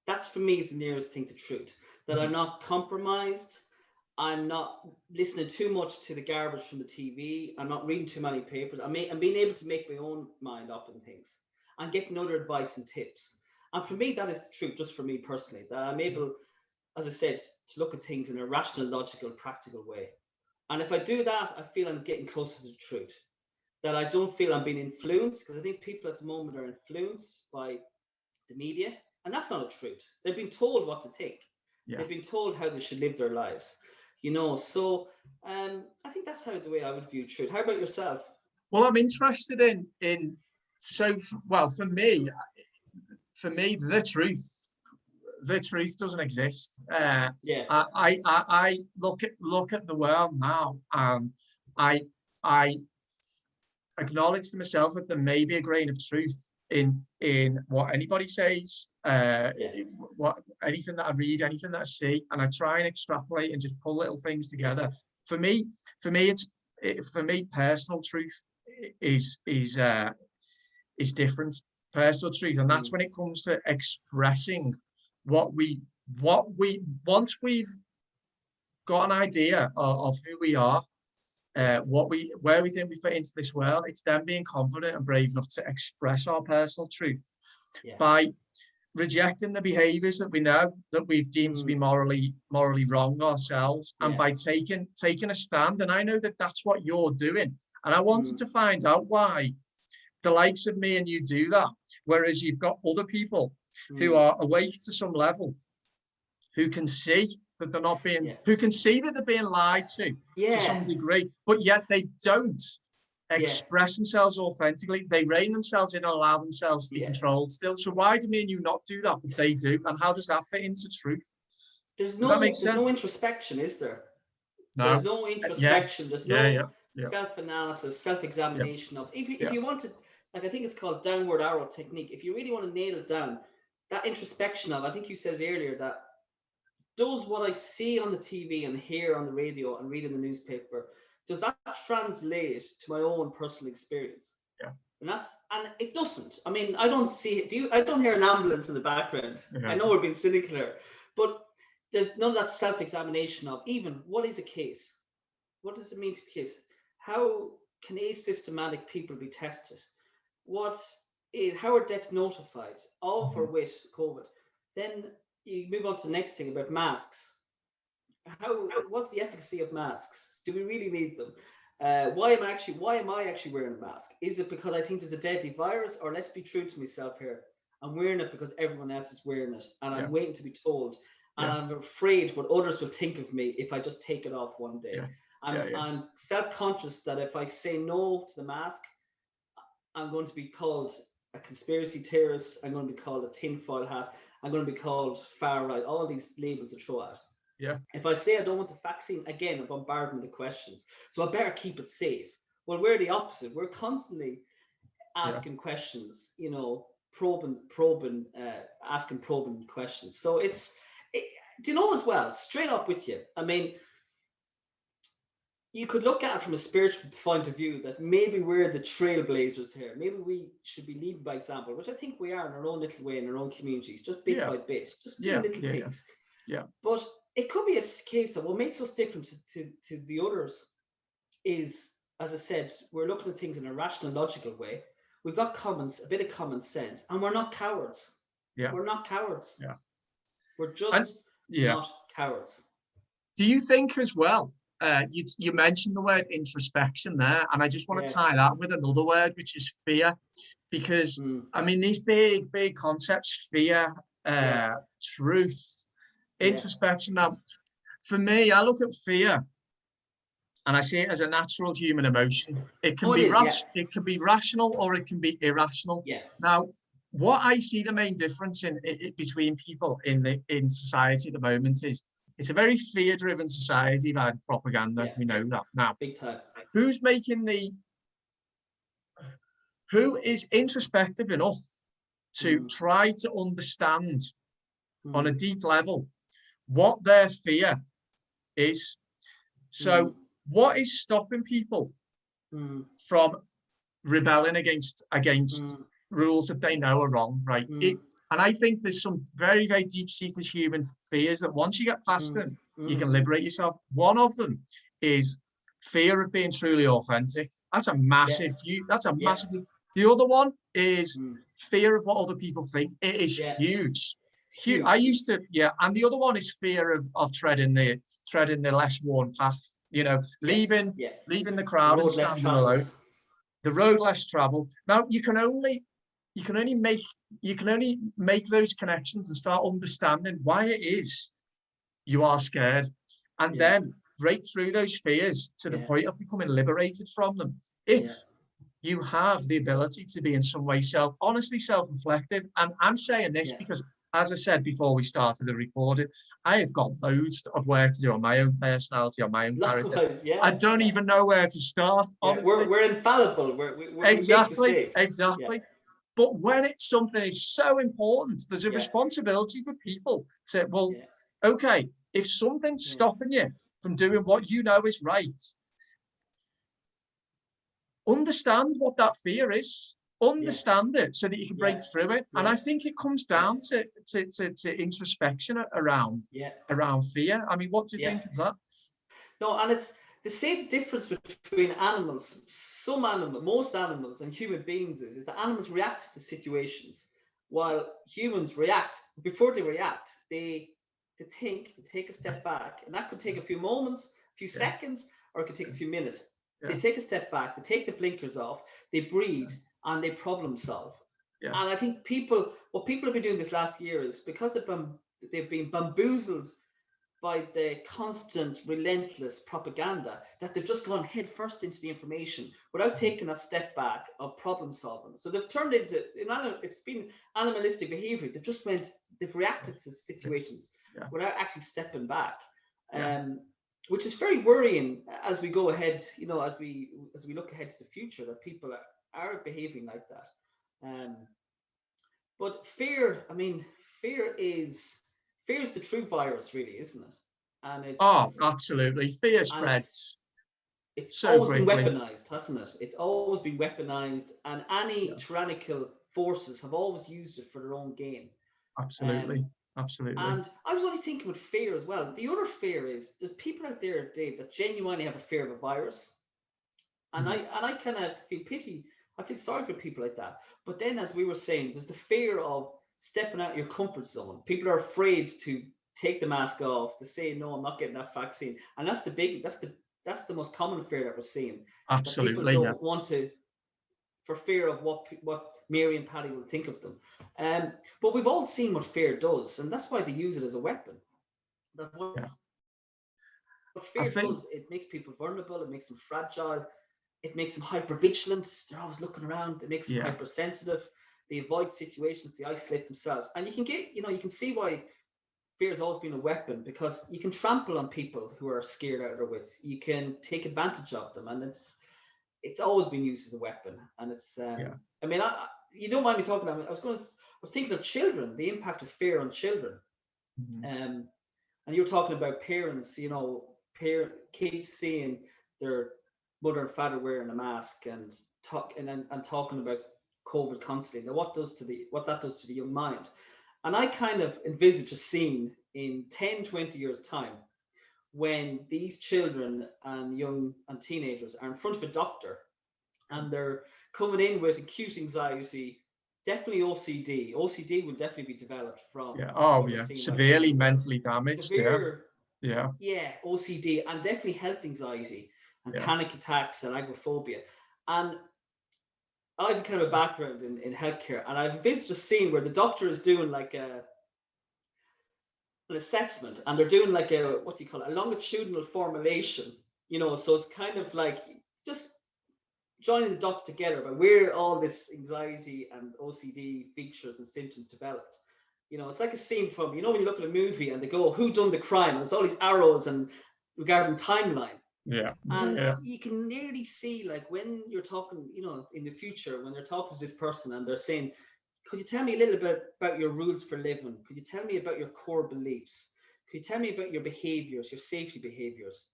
that's for me is the nearest thing to truth. That I'm not compromised. I'm not listening too much to the garbage from the TV. I'm not reading too many papers. I'm being able to make my own mind up on things and getting other advice and tips. And for me, that is the truth, just for me personally, that I'm able, as I said, to look at things in a rational, logical, practical way. And if I do that, I feel I'm getting closer to the truth. That I don't feel I'm being influenced, because I think people at the moment are influenced by the media, and that's not a truth. They've been told what to think. They've been told how they should live their lives. You know, so I think that's the way I would view truth. How about yourself? Well, I'm interested in for me, the truth doesn't exist. I look at the world now, and I acknowledge to myself that there may be a grain of truth in what anybody says, what anything that I read, anything that I see, and I try and extrapolate and just pull little things together. For me, personal truth is different. Personal truth, and that's when it comes to expressing what we once we've got an idea of who we are, where we think we fit into this world. It's then being confident and brave enough to express our personal truth by rejecting the behaviors that we know that we've deemed to be morally wrong ourselves, and by taking a stand. And I know that that's what you're doing, and I wanted to find out why the likes of me and you do that, whereas you've got other people who are awake to some level, who can see that they're not being, who can see that they're being lied to some degree, but yet they don't express themselves authentically. They rein themselves in and allow themselves to be controlled still. So why do me and you not do that, but they do? And how does that fit into truth? Does that make sense? There's no introspection, is there? No. There's no introspection. There's no self-analysis, self-examination of. If you want to, like, I think it's called downward arrow technique. If you really want to nail it down, that introspection of, I think you said earlier, that does what I see on the TV and hear on the radio and read in the newspaper, does that translate to my own personal experience? And it doesn't. I mean, I don't see it. I don't hear an ambulance in the background. I know we're being cynical here, but there's none of that self-examination of even what is a case? What does it mean to be a case? How can asystematic people be tested? How are deaths notified? All for with COVID. Then you move on to the next thing about masks. What's the efficacy of masks? Do we really need them? Why am I actually wearing a mask? Is it because I think there's a deadly virus, or let's be true to myself here, I'm wearing it because everyone else is wearing it, and I'm waiting to be told, and I'm afraid what others will think of me if I just take it off one day. I'm self-conscious that if I say no to the mask, I'm going to be called a conspiracy theorist. I'm going to be called a tinfoil hat. I'm going to be called far right. All these labels to throw at. If I say I don't want the vaccine, again, a bombardment of questions. So I better keep it safe. Well, we're the opposite. We're constantly asking questions, probing, asking probing questions. So do you know as well, straight up with you, I mean, you could look at it from a spiritual point of view, that maybe we're the trailblazers here. Maybe we should be leading by example, which I think we are in our own little way, in our own communities, just bit by bit, just doing little things. But it could be a case that what makes us different to the others is, as I said, we're looking at things in a rational, logical way. We've got a bit of common sense, and we're not cowards. We're not cowards. We're just not cowards. Do you think as well, you mentioned the word introspection there, and I just want to tie that with another word, which is fear, because I mean, these big concepts, fear, truth, introspection. Now, for me, I look at fear and I see it as a natural human emotion. It can it can be rational, or it can be irrational. Now, what I see the main difference in between people in society at the moment is, it's a very fear-driven society by propaganda. We know that now. Big time. Who is introspective enough to try to understand on a deep level what their fear is? So what is stopping people from rebelling against rules that they know are wrong, right? And I think there's some very, very deep-seated human fears that once you get past them, you can liberate yourself. One of them is fear of being truly authentic. That's a massive, massive. The other one is fear of what other people think. It is huge. I used to, and the other one is fear of treading the less worn path. Leaving the crowd and standing alone. The road less traveled. Now you can only make those connections and start understanding why it is you are scared, and then break through those fears to the point of becoming liberated from them. If you have the ability to be in some way honestly self-reflective, and I'm saying this because, as I said before we started the recording, I have got loads of work to do on my own personality, on my own character. I don't even know where to start. Honestly. We're infallible. We exactly. make mistakes. But when it's something is so important, there's a Yeah. responsibility for people to, well, Yeah. okay, if something's Yeah. stopping you from doing what you know is right, understand what that fear is. Understand it so that you can break Yeah. through it. And I Yeah. think it comes Yeah. down to introspection around Yeah. fear. I mean, what do you Yeah. think of that? No, and it's the same difference between animals. Some animals, most animals, and human beings is that animals react to situations, while humans react. Before they react, they think, they take a step back, and that could take a few moments, a few Yeah. seconds, or it could take a few minutes. Yeah. They take a step back, they take the blinkers off, they breathe, and they problem solve. Yeah. And I think what people have been doing this last year is because they've been bamboozled by the constant, relentless propaganda, that they've just gone head first into the information without taking that step back of problem solving. So they've turned into, it's been animalistic behavior. They've reacted to situations Yeah. without actually stepping back, Yeah. which is very worrying as we go ahead. As we look ahead to the future, that people are behaving like that. But fear, I mean, fear is the true virus, really, isn't it? And Oh, absolutely. Fear and spreads it's so always been quickly. weaponized, hasn't it? It's always been weaponized, and any Yeah. tyrannical forces have always used it for their own gain. Absolutely. Absolutely. And I was only thinking with fear as well. The other fear is there's people out there, Dave, that genuinely have a fear of a virus. And I kind of feel pity. I feel sorry for people like that. But then, as we were saying, there's the fear of stepping out of your comfort zone. People are afraid to take the mask off, to say, no, I'm not getting that vaccine. And that's the most common fear that we're seeing. Absolutely. That people don't want to, for fear of what Mary and Paddy will think of them. But we've all seen what fear does, and that's why they use it as a weapon. What fear does, it makes people vulnerable, it makes them fragile, it makes them hyper vigilant. They're always looking around. It makes them hypersensitive. They avoid situations. They isolate themselves. And you can see why fear has always been a weapon, because you can trample on people who are scared out of their wits. You can take advantage of them, and it's always been used as a weapon. And it's I mean, you don't mind me talking about it. I was thinking of children, the impact of fear on children. And you're talking about parents, kids seeing their mother and father wearing a mask and talking about COVID constantly. Now, what that does to the young mind. And I kind of envisage a scene in 10, 20 years' time when these children and teenagers are in front of a doctor, and they're coming in with acute anxiety, definitely OCD. OCD will definitely be developed from severely mentally damaged. Severe, OCD, and definitely health anxiety and panic attacks and agoraphobia. And I have kind of a background in healthcare, and I've visited a scene where the doctor is doing like an assessment, and they're doing like a longitudinal formulation, so it's kind of like just joining the dots together about where all this anxiety and OCD features and symptoms developed. It's like a scene from, when you look at a movie and they go, who done the crime? And there's all these arrows and regarding timeline. And you can nearly see, like, when you're talking, in the future, when they're talking to this person and they're saying, could you tell me a little bit about your rules for living? Could you tell me about your core beliefs? Could you tell me about your behaviors, your safety behaviors?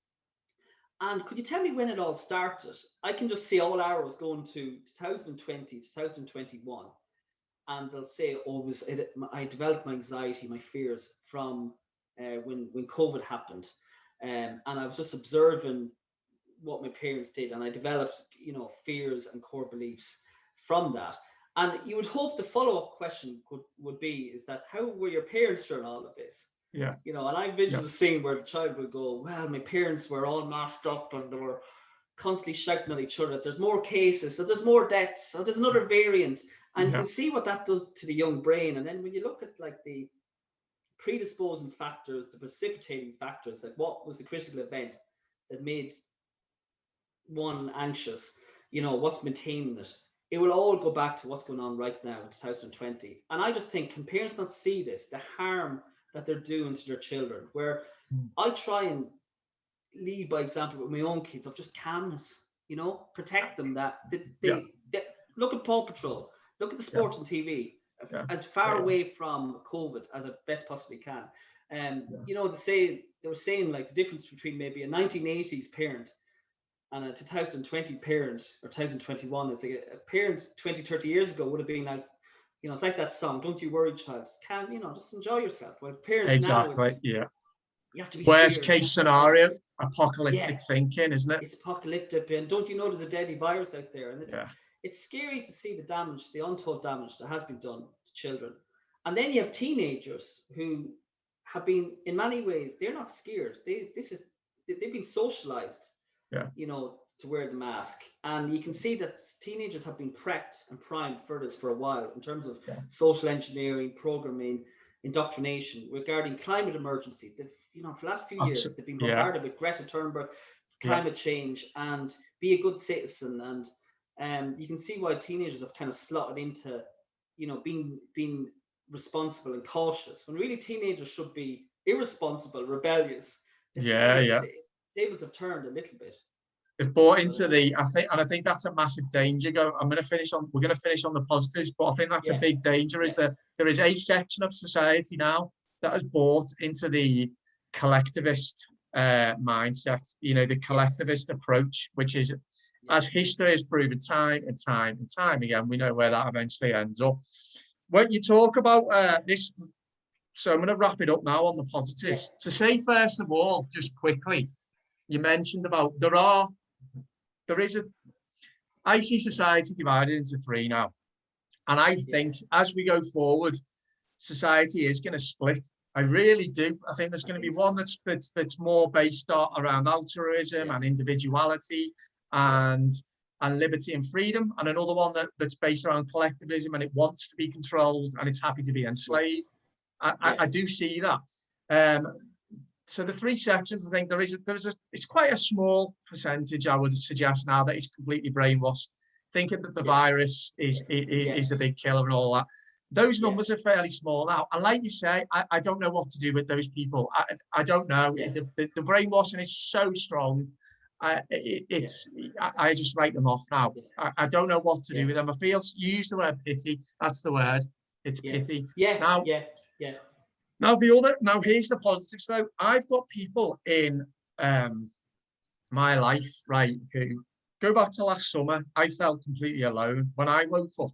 And could you tell me when it all started? I can just see all arrows going to 2020, 2021. And they'll say, I developed my anxiety, my fears from when COVID happened. And I was just observing what my parents did. And I developed, fears and core beliefs from that. And you would hope the follow-up question would be, is that how were your parents during all of this? And I envision the scene where the child would go, well, my parents were all masked up and they were constantly shouting at each other. There's more cases, so there's more deaths, so there's another variant. And you can see what that does to the young brain. And then when you look at like the predisposing factors, the precipitating factors, like what was the critical event that made one anxious, what's maintaining it, it will all go back to what's going on right now in 2020. And I just think, can parents not see this, the harm that they're doing to their children, where I try and lead by example with my own kids of just calmness, protect them, that they look at Paw Patrol. Look at the sport on TV, as far away from COVID as I best possibly can. You know, they were saying like the difference between maybe a 1980s parent and a 2020 parent, or 2021, is like a parent 20, 30 years ago would have been like, you know, it's like that song, "Don't you worry, child, can, you know, just enjoy yourself." Well, parents now, it's, you have to be worst scared. case scenario, apocalyptic thinking, isn't it? It's apocalyptic, and don't you know there's a deadly virus out there? And it's scary to see the damage, the untold damage that has been done to children. And then you have teenagers who have been, in many ways, they're not scared. They've been socialized, you know, to wear the mask. And you can see that teenagers have been prepped and primed for this for a while in terms of social engineering, programming, indoctrination regarding climate emergency. They've, you know, for the last few years, they've been bombarded with Greta Thunberg, climate change, and be a good citizen. And you can see why teenagers have kind of slotted into, you know, being responsible and cautious, when really teenagers should be irresponsible, rebellious. The tables have turned a little bit. They've bought into I think that's a massive danger. We're going to finish on the positives, but I think that's a big danger, is that there is a section of society now that has bought into the collectivist mindset, you know, the collectivist approach, which is, as history has proven time and time and time again, we know where that eventually ends up. When you talk about this, so I'm going to wrap it up now on the positives. To say, first of all, just quickly, you mentioned about I see society divided into three now. And I think as we go forward, society is going to split. I really do. I think there's going to be one that's more based around altruism and individuality and liberty and freedom, and another one that's based around collectivism, and it wants to be controlled and it's happy to be enslaved. I do see that. So the three sections, I think it's quite a small percentage, I would suggest now, that is completely brainwashed, thinking that the virus is the big killer and all that. Those numbers are fairly small now. And like you say, I don't know what to do with those people. I don't know. The brainwashing is so strong. I just write them off now. I don't know what to do with them. I feel, you use the word pity. That's the word. It's pity. Now here's the positives though. I've got people in my life, right, who go back to last summer. I felt completely alone when I woke up.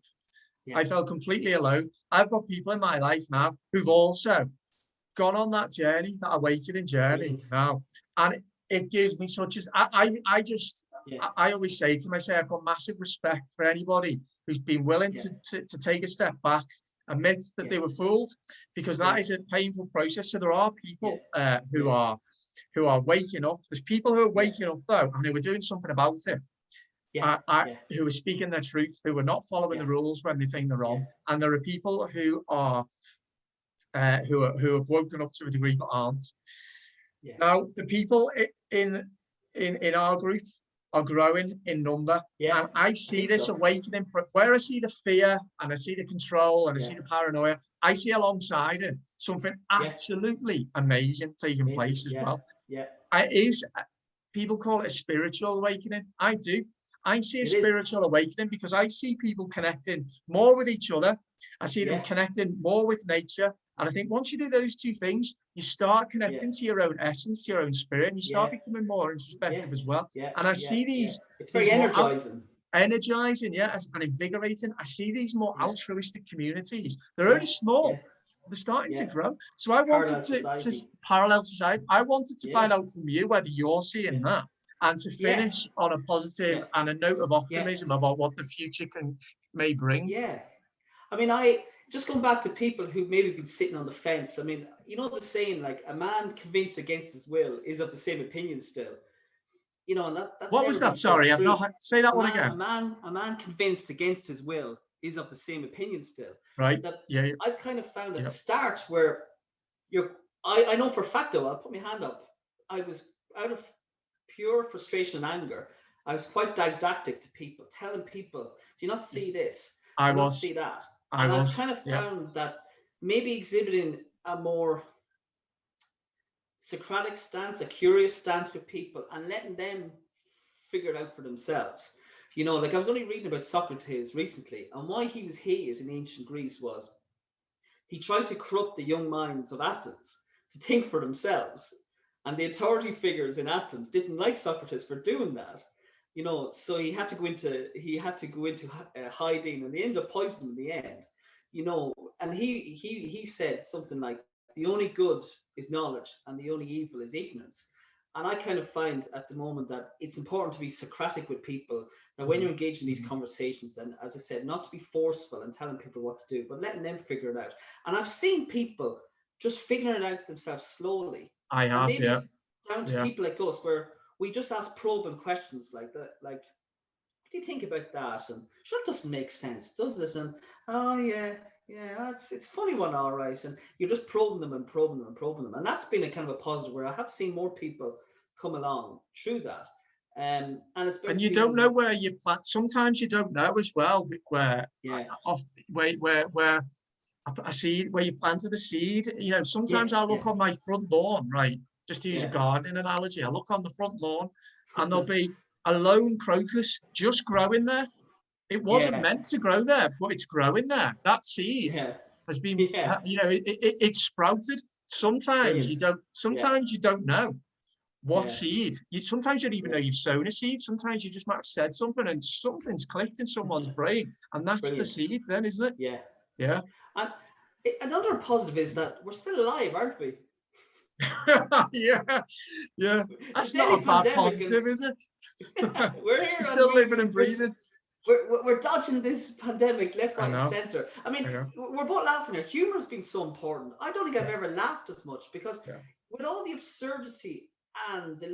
I felt completely alone. I've got people in my life now who've also gone on that journey, that awakening journey now, and it gives me such as I always say to myself, I've got massive respect for anybody who's been willing to take a step back, admit that they were fooled, because that is a painful process. So there are people who are waking up. There's people who are waking up though, and who are doing something about it. Who are speaking their truth, who are not following the rules when they think they're wrong, and there are people who are who have woken up to a degree but aren't. Now the people in our group are growing in number, and I see this awakening. Where I see the fear and I see the control and I see the paranoia, I see alongside it something absolutely amazing taking place as well. People call it a spiritual awakening. I do. I see a spiritual awakening because I see people connecting more with each other. I see them connecting more with nature. And I think once you do those two things, you start connecting to your own essence, to your own spirit, and you start becoming more introspective as well. And I see these. It's very energizing. Energizing, and invigorating. I see these more altruistic communities. They're only small. They're starting to grow. So I wanted to parallel society. I wanted to find out from you whether you're seeing that. And to finish on a positive and a note of optimism about what the future may bring. I mean, I just going back to people who maybe been sitting on the fence. I mean, you know the saying, like, a man convinced against his will is of the same opinion still. You know, and that's what was that? Sorry, I've not say that one again. A man convinced against his will is of the same opinion still. Right. That I've kind of found at the start where I know for a fact though, I'll put my hand up. I was out of pure frustration and anger. I was quite didactic to people, telling people, do you not see this? Do you not see that? And I've kind of found that maybe exhibiting a more Socratic stance, a curious stance with people, and letting them figure it out for themselves. You know, like I was only reading about Socrates recently, and why he was hated in ancient Greece was he tried to corrupt the young minds of Athens to think for themselves. And the authority figures in Athens didn't like Socrates for doing that. You know, so he had to go into hiding, and they ended up poisoning in the end. You know, and he said something like, "The only good is knowledge, and the only evil is ignorance." And I kind of find at the moment that it's important to be Socratic with people. That when you're engaged in these conversations, then, as I said, not to be forceful and telling people what to do, but letting them figure it out. And I've seen people just figuring it out themselves slowly. I And have, maybe yeah, it's down to yeah. people like us where we just ask probing questions like that, like, what do you think about that? And sure, it doesn't make sense, does it? And oh yeah, yeah, it's a funny one, all right. And you're just probing them and probing them and probing them. And that's been a kind of a positive where I have seen more people come along through that. And it's about And you don't know being, where you plant. Sometimes you don't know as well where yeah, off where I see where you planted a seed. You know, yeah, sometimes I yeah, look on my front lawn, right? Just to use a yeah. gardening analogy. I look on the front lawn and there'll be a lone crocus just growing there. It wasn't Yeah, meant to grow there, but it's growing there. That seed yeah, has been, yeah. you know, it's sprouted. Brilliant. Yeah, Sometimes you don't know what yeah. seed. Sometimes you don't even know Yeah. you've sown a seed. Sometimes you just might have said something and something's clicked in someone's brain, and that's the Brilliant. seed then, isn't it? Yeah. Yeah. And another positive is that we're still alive, aren't we? Yeah. Yeah. The That's not daily a bad pandemic, and positive, is it? we're We're here, and still living and breathing. we're dodging this pandemic left, I right, and know. center. I mean, I know. we're both laughing here. Humor has been so important. I don't think I've Yeah. ever laughed as much because Yeah. with all the absurdity and the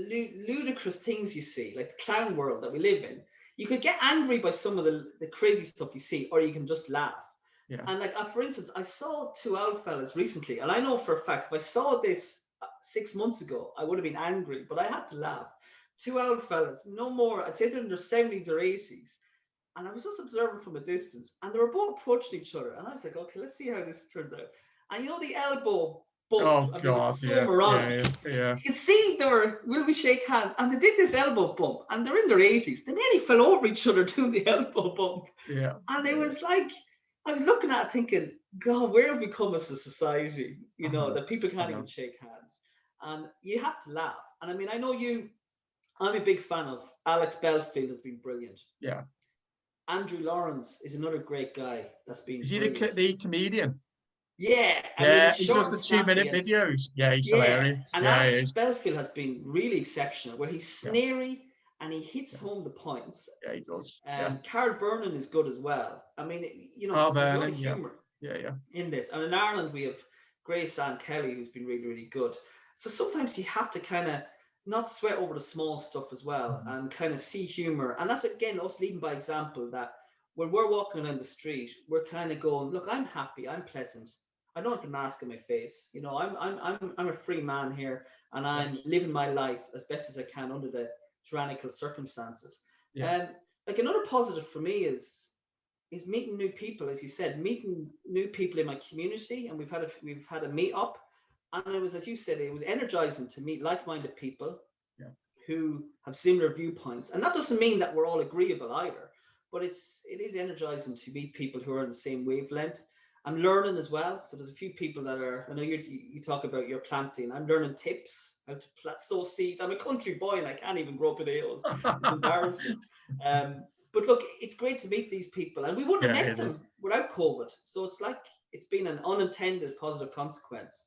ludicrous things you see, like the clown world that we live in, you could get angry by some of the crazy stuff you see, or you can just laugh. Yeah. And like, for instance, I saw two old fellas recently, and I know for a fact if I saw this 6 months ago, I would have been angry, but I had to laugh. Two old fellas, no more. I'd say they're in their 70s or 80s, and I was just observing from a distance, and they were both approaching each other, and I was like, okay, let's see how this turns out. And you know, the elbow bump. Oh I mean, God. it's so Yeah. moronic. Yeah. Yeah. Yeah. You can see they were, will we shake hands? And they did this elbow bump, and they're in their 80s. They nearly fell over each other doing the elbow bump. Yeah. And it was like, I was looking at it thinking, God, where have we come as a society? You know, that people I can't even know. shake hands. And you have to laugh. And I mean, I know I'm a big fan of Alex Belfield, has been brilliant. Yeah. Andrew Lawrence is another great guy that's been Is he brilliant. the comedian? Yeah, I mean, Yeah. he's He short does and the 2 minute snappy. And videos. Yeah. He's yeah, hilarious. and Yeah. He Alex is. Belfield has been really exceptional, where he's Yeah. snary and he hits Yeah. home the points. Yeah. He does. Yeah. Carl Vernon is good as well. I mean, you know, Carl because there's a lot Vernon. of Yeah. humor Yeah. Yeah. in this. And in Ireland, we have Grace Ann Kelly, who's been really, really good. So sometimes you have to kind of not sweat over the small stuff as well, and kind of see humor. And that's again us leading by example, that when we're walking down the street, we're kind of going, look, I'm happy, I'm pleasant. I don't have the mask on my face. You know, I'm a free man here, and Yeah. I'm living my life as best as I can under the tyrannical circumstances. Yeah. Like another positive for me is meeting new people, as you said, meeting new people in my community, and we've had a meet up, and it was, as you said, it was energizing to meet like-minded people Yeah. who have similar viewpoints, and that doesn't mean that we're all agreeable either, but it is energizing to meet people who are on the same wavelength. I'm learning as well, so there's a few people that are. I know you talk about your planting. I'm learning tips how to sow seeds. I'm a country boy and I can't even grow potatoes. It's embarrassing. But look, it's great to meet these people, and we wouldn't have Yeah. met It is. them without COVID. So it's like it's been an unintended positive consequence.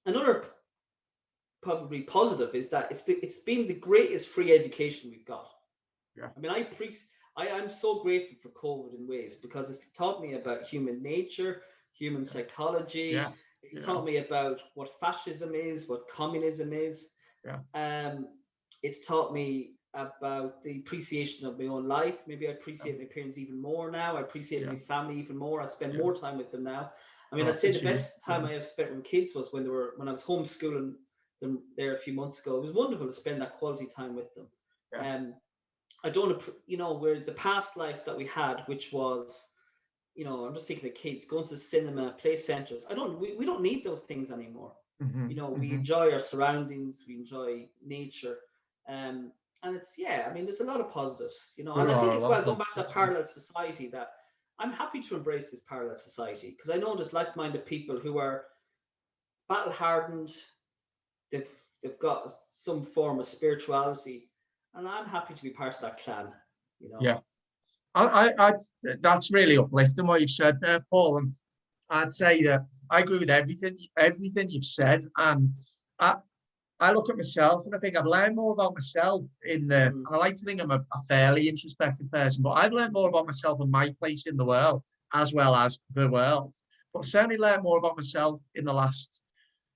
Another probably positive is that it's been the greatest free education we've got. Yeah. I mean, I'm so grateful for COVID in ways, because it's taught me about human nature, human psychology. Yeah. It's Yeah. taught me about what fascism is, what communism is. Yeah. It's taught me about the appreciation of my own life. Maybe I appreciate my parents even more now. I appreciate Yeah. my family even more. I spend Yeah. more time with them now. I mean, Oh, I'd say it's the a best time I have spent with kids was when I was homeschooling them there a few months ago. It was wonderful to spend that quality time with them. Yeah. I don't, you know, where the past life that we had, which was, you know, I'm just thinking of kids going to the cinema, play centers. We don't need those things anymore. Mhm. You know, we Mhm. enjoy our surroundings, we enjoy nature. And it's, yeah, I mean, there's a lot of positives, you know, and There I think are a as lot. well, going back to that parallel society, that I'm happy to embrace this parallel society because I know there's like-minded people who are battle hardened, they've they've got some form of spirituality, and I'm happy to be part of that clan, you know. Yeah. I that's really uplifting what you've said there, Paul. And I'd say that I agree with everything you've said. And I, I look at myself and I think I've learned more about myself Mm, I like to think I'm a fairly introspective person, but I've learned more about myself and my place in the world as well as the world. But I've certainly learned more about myself in the last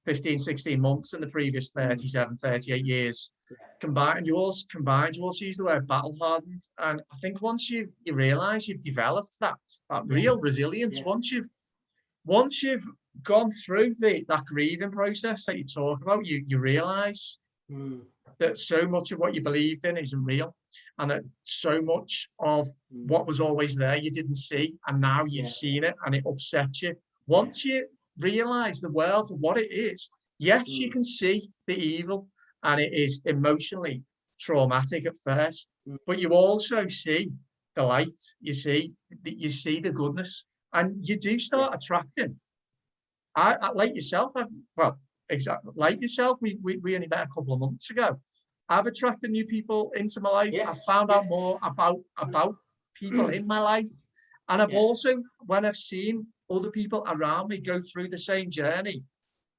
15, 16 months than the previous mm, 37, 38 years yeah, combined. You also use the word battle hardened. And I think once you realize you've developed that yeah, real resilience, yeah, once you've gone through that grieving process that you talk about, you realize mm, that so much of what you believed in isn't real, and that so much of mm, what was always there you didn't see, and now you've yeah, seen it and it upsets you. yeah, Once you realize the world for what it is, yes, you mm, can see the evil, and it is emotionally traumatic at first, mm, but you also see the light. You see the goodness, and you do yeah, start attracting. I like yourself. Well, exactly like yourself. We only met a couple of months ago. I've attracted new people into my life. yeah, I've found yeah, out more about people in my life, and I've yeah, also, when I've seen other people around me go through the same journey,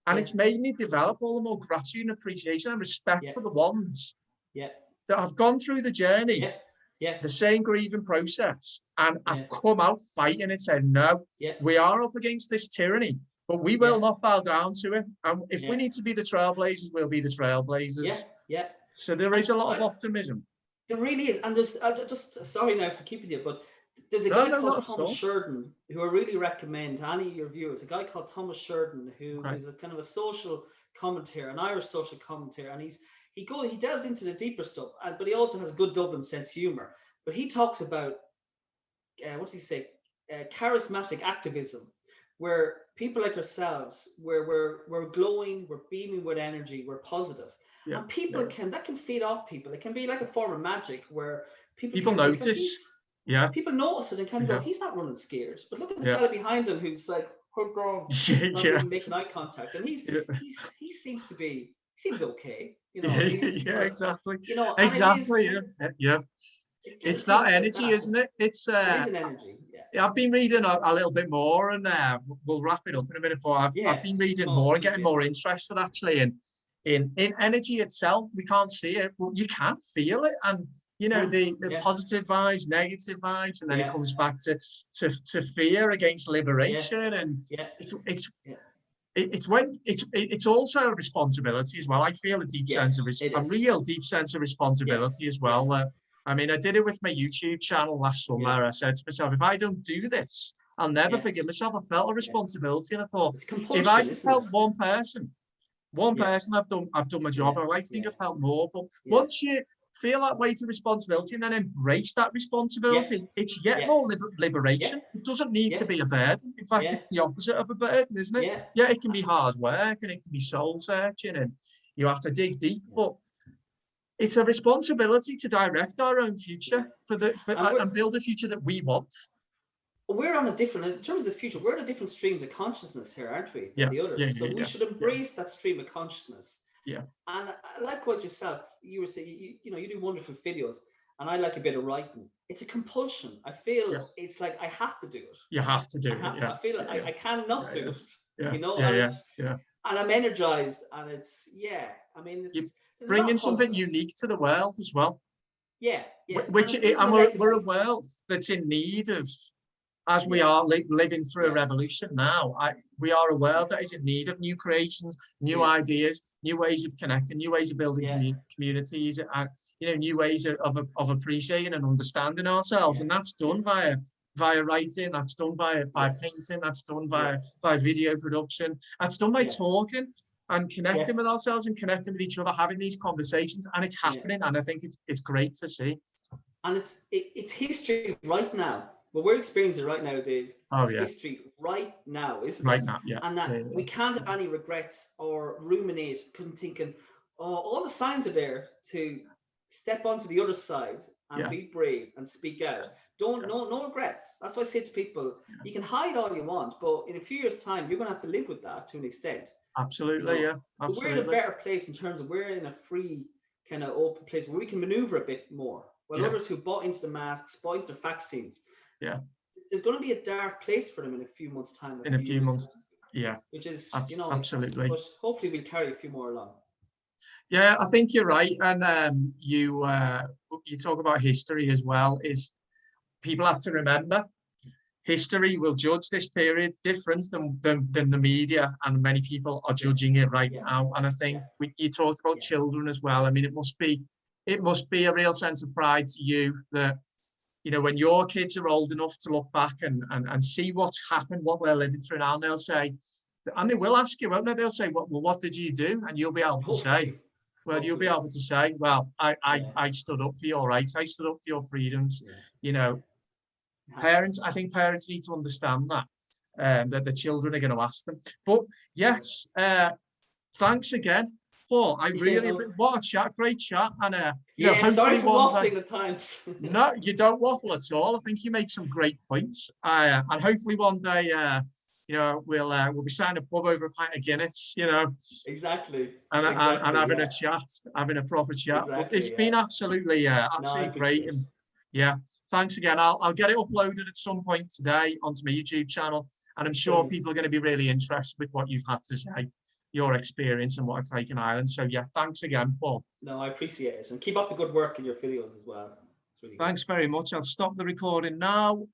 and yeah, it's made me develop all the more gratitude and appreciation and respect yeah, for the ones yeah, that have gone through the journey, yeah, yeah, the same grieving process, and I've yeah, come out fighting and said, no, yeah, we are up against this tyranny, but we will yeah, not bow down to it. And if we yeah, need to be the trailblazers, we'll be the yeah, trailblazers. yeah. So there And is a lot of I, optimism. there really is, and there's just sorry now for keeping you, but there's a No, guy no, called not at Thomas all. Sheridan who I really recommend to any of your viewers. A guy called Thomas Sheridan who Okay. is a kind of a social commentator, an Irish social commentator, and he delves into the deeper stuff, but he also has a good Dublin sense of humor. But he talks about what does he say? Charismatic activism, where people like ourselves, where we're glowing, we're beaming with energy, we're positive, Yeah, and people yeah. can that can feed off people. It can be like a form of magic where people People can say, "God, he's." notice. Yeah, People notice it and kind of go, yeah, "He's not running scared," but look at the yeah. fella behind him who's like hooked on, not Yeah, really making eye contact, and yeah. he seems okay, you know. He's Yeah, for exactly. you know, and it is Exactly. Yeah, yeah. it's little It's that things like energy, that. isn't it? It's It is an energy, yeah. yeah, I've been reading a little bit more, and we'll wrap it up in a minute. But I've Yeah. been reading Oh, more and please, getting yeah. more interested actually in energy itself. We can't see it, but you can feel it, and you know Can. the Yeah. positive vibes, negative vibes, and then it Yeah. comes back to fear against Yeah. liberation, and Yeah. it's it's Yeah. it's when it's also a responsibility as well. I feel a deep Yeah. sense of It a is. real deep sense of Yeah. responsibility as Yeah. well. I mean, I did it with my YouTube channel last Yeah. summer. I said to myself, if I don't do this, I'll never Yeah. forgive myself. I felt a Yeah. responsibility, and I thought, It's if I compulsion, just isn't it? help one Yeah. person, I've done my Yeah. job. I like to think Yeah. I've helped more. But Yeah. once you feel that weight of responsibility and then embrace that Yeah. responsibility, it's yet Yeah. more Yeah. liberation. It doesn't need to Yeah. be a burden. In fact, Yeah. it's the opposite of a burden, isn't it? Yeah. Yeah, it can be hard work and it can be soul searching and you have to dig deep, Yeah. but it's a responsibility to direct our own Yeah. future And we're and build a future that we want. we're on a different in terms of the future, we're on a different streams of consciousness here, aren't we, than Yeah, the yeah, others? So yeah, we yeah, should yeah, embrace that stream of consciousness. yeah, And likewise yourself, you were saying you know you do wonderful videos, and I like a bit of writing. It's a compulsion. I yeah. feel it's like I have to do it. You have to do I it. have to. Yeah, I feel yeah, yeah, I cannot yeah, do yeah, it. yeah, You know, yeah, and yeah, it's yeah. and I'm energized, and it's yeah. I mean, You it's there's a lot bring in of something positives. unique to the world as well. Yeah, yeah, and Which it's leaving a and we're a legacy. world that's in need of, as we Yeah, are living through a yeah, revolution now. We are a world yeah, that is in need of new creations, new yeah, ideas, new ways of connecting, new ways of building yeah, communities, and new ways of appreciating and understanding ourselves. yeah, And that's yeah, done via writing. That's done by yeah, painting. That's done yeah, by video production. That's done by yeah, talking and yeah, connecting with ourselves and connecting with each other, having these conversations, and it's yeah. happening. And I think it's great to see. And it's history right now. What we're experiencing right now, Dave, Oh is yeah, history right now, isn't it? right now, yeah, And yeah, that yeah, we can't yeah. have any regrets or ruminate, couldn't thinking, oh, all the signs are there to step onto the other side and Yeah. be brave and speak out. Don't no regrets. That's why I say to people, you can hide all you want, but in a few years' time, you're gonna have to live with that to an extent. Absolutely, yeah, So we're in a absolutely. better place in terms of we're in a free kind of open place where we can maneuver a bit more. While Yeah. others who bought into the masks, bought into the vaccines, Yeah. there's going to be a dark place for them in a few months' time, In a few years' months, time, yeah, which is, it's, absolutely. but hopefully we'll carry a few more along. Yeah, I think you're right. And you talk about history as well, is people have to remember history will judge this period different than the media, and many people are judging it right now. And I think you talked about children as well. I mean, it must be a real sense of pride to you that, you know, when your kids are old enough to look back and see what's happened, what we're living through now, and they'll say, and they will ask you, won't they? They'll say, well, what did you do? And you'll be able to say, well, you'll be able to say, well, I stood up for your rights. I stood up for your freedoms. You know, parents, I think parents need to understand that the children are going to ask them. But yes, thanks again, Paul. I really, what a chat, great chat. And you know, hopefully sorry for waffling at times. No, you don't waffle at all. I think you make some great points. And hopefully one day, you know, we'll be signing a pub over a pint of Guinness, you know. Exactly. And having a chat, having a proper chat. But it's been absolutely great. And yeah, thanks again. I'll get it uploaded at some point today onto my YouTube channel. And I'm sure people are going to be really interested with what you've had to say, your experience and what it's like in Ireland. So yeah, thanks again, Paul. No, I appreciate it. And keep up the good work in your videos as well. It's really Thanks very much. I'll stop the recording now.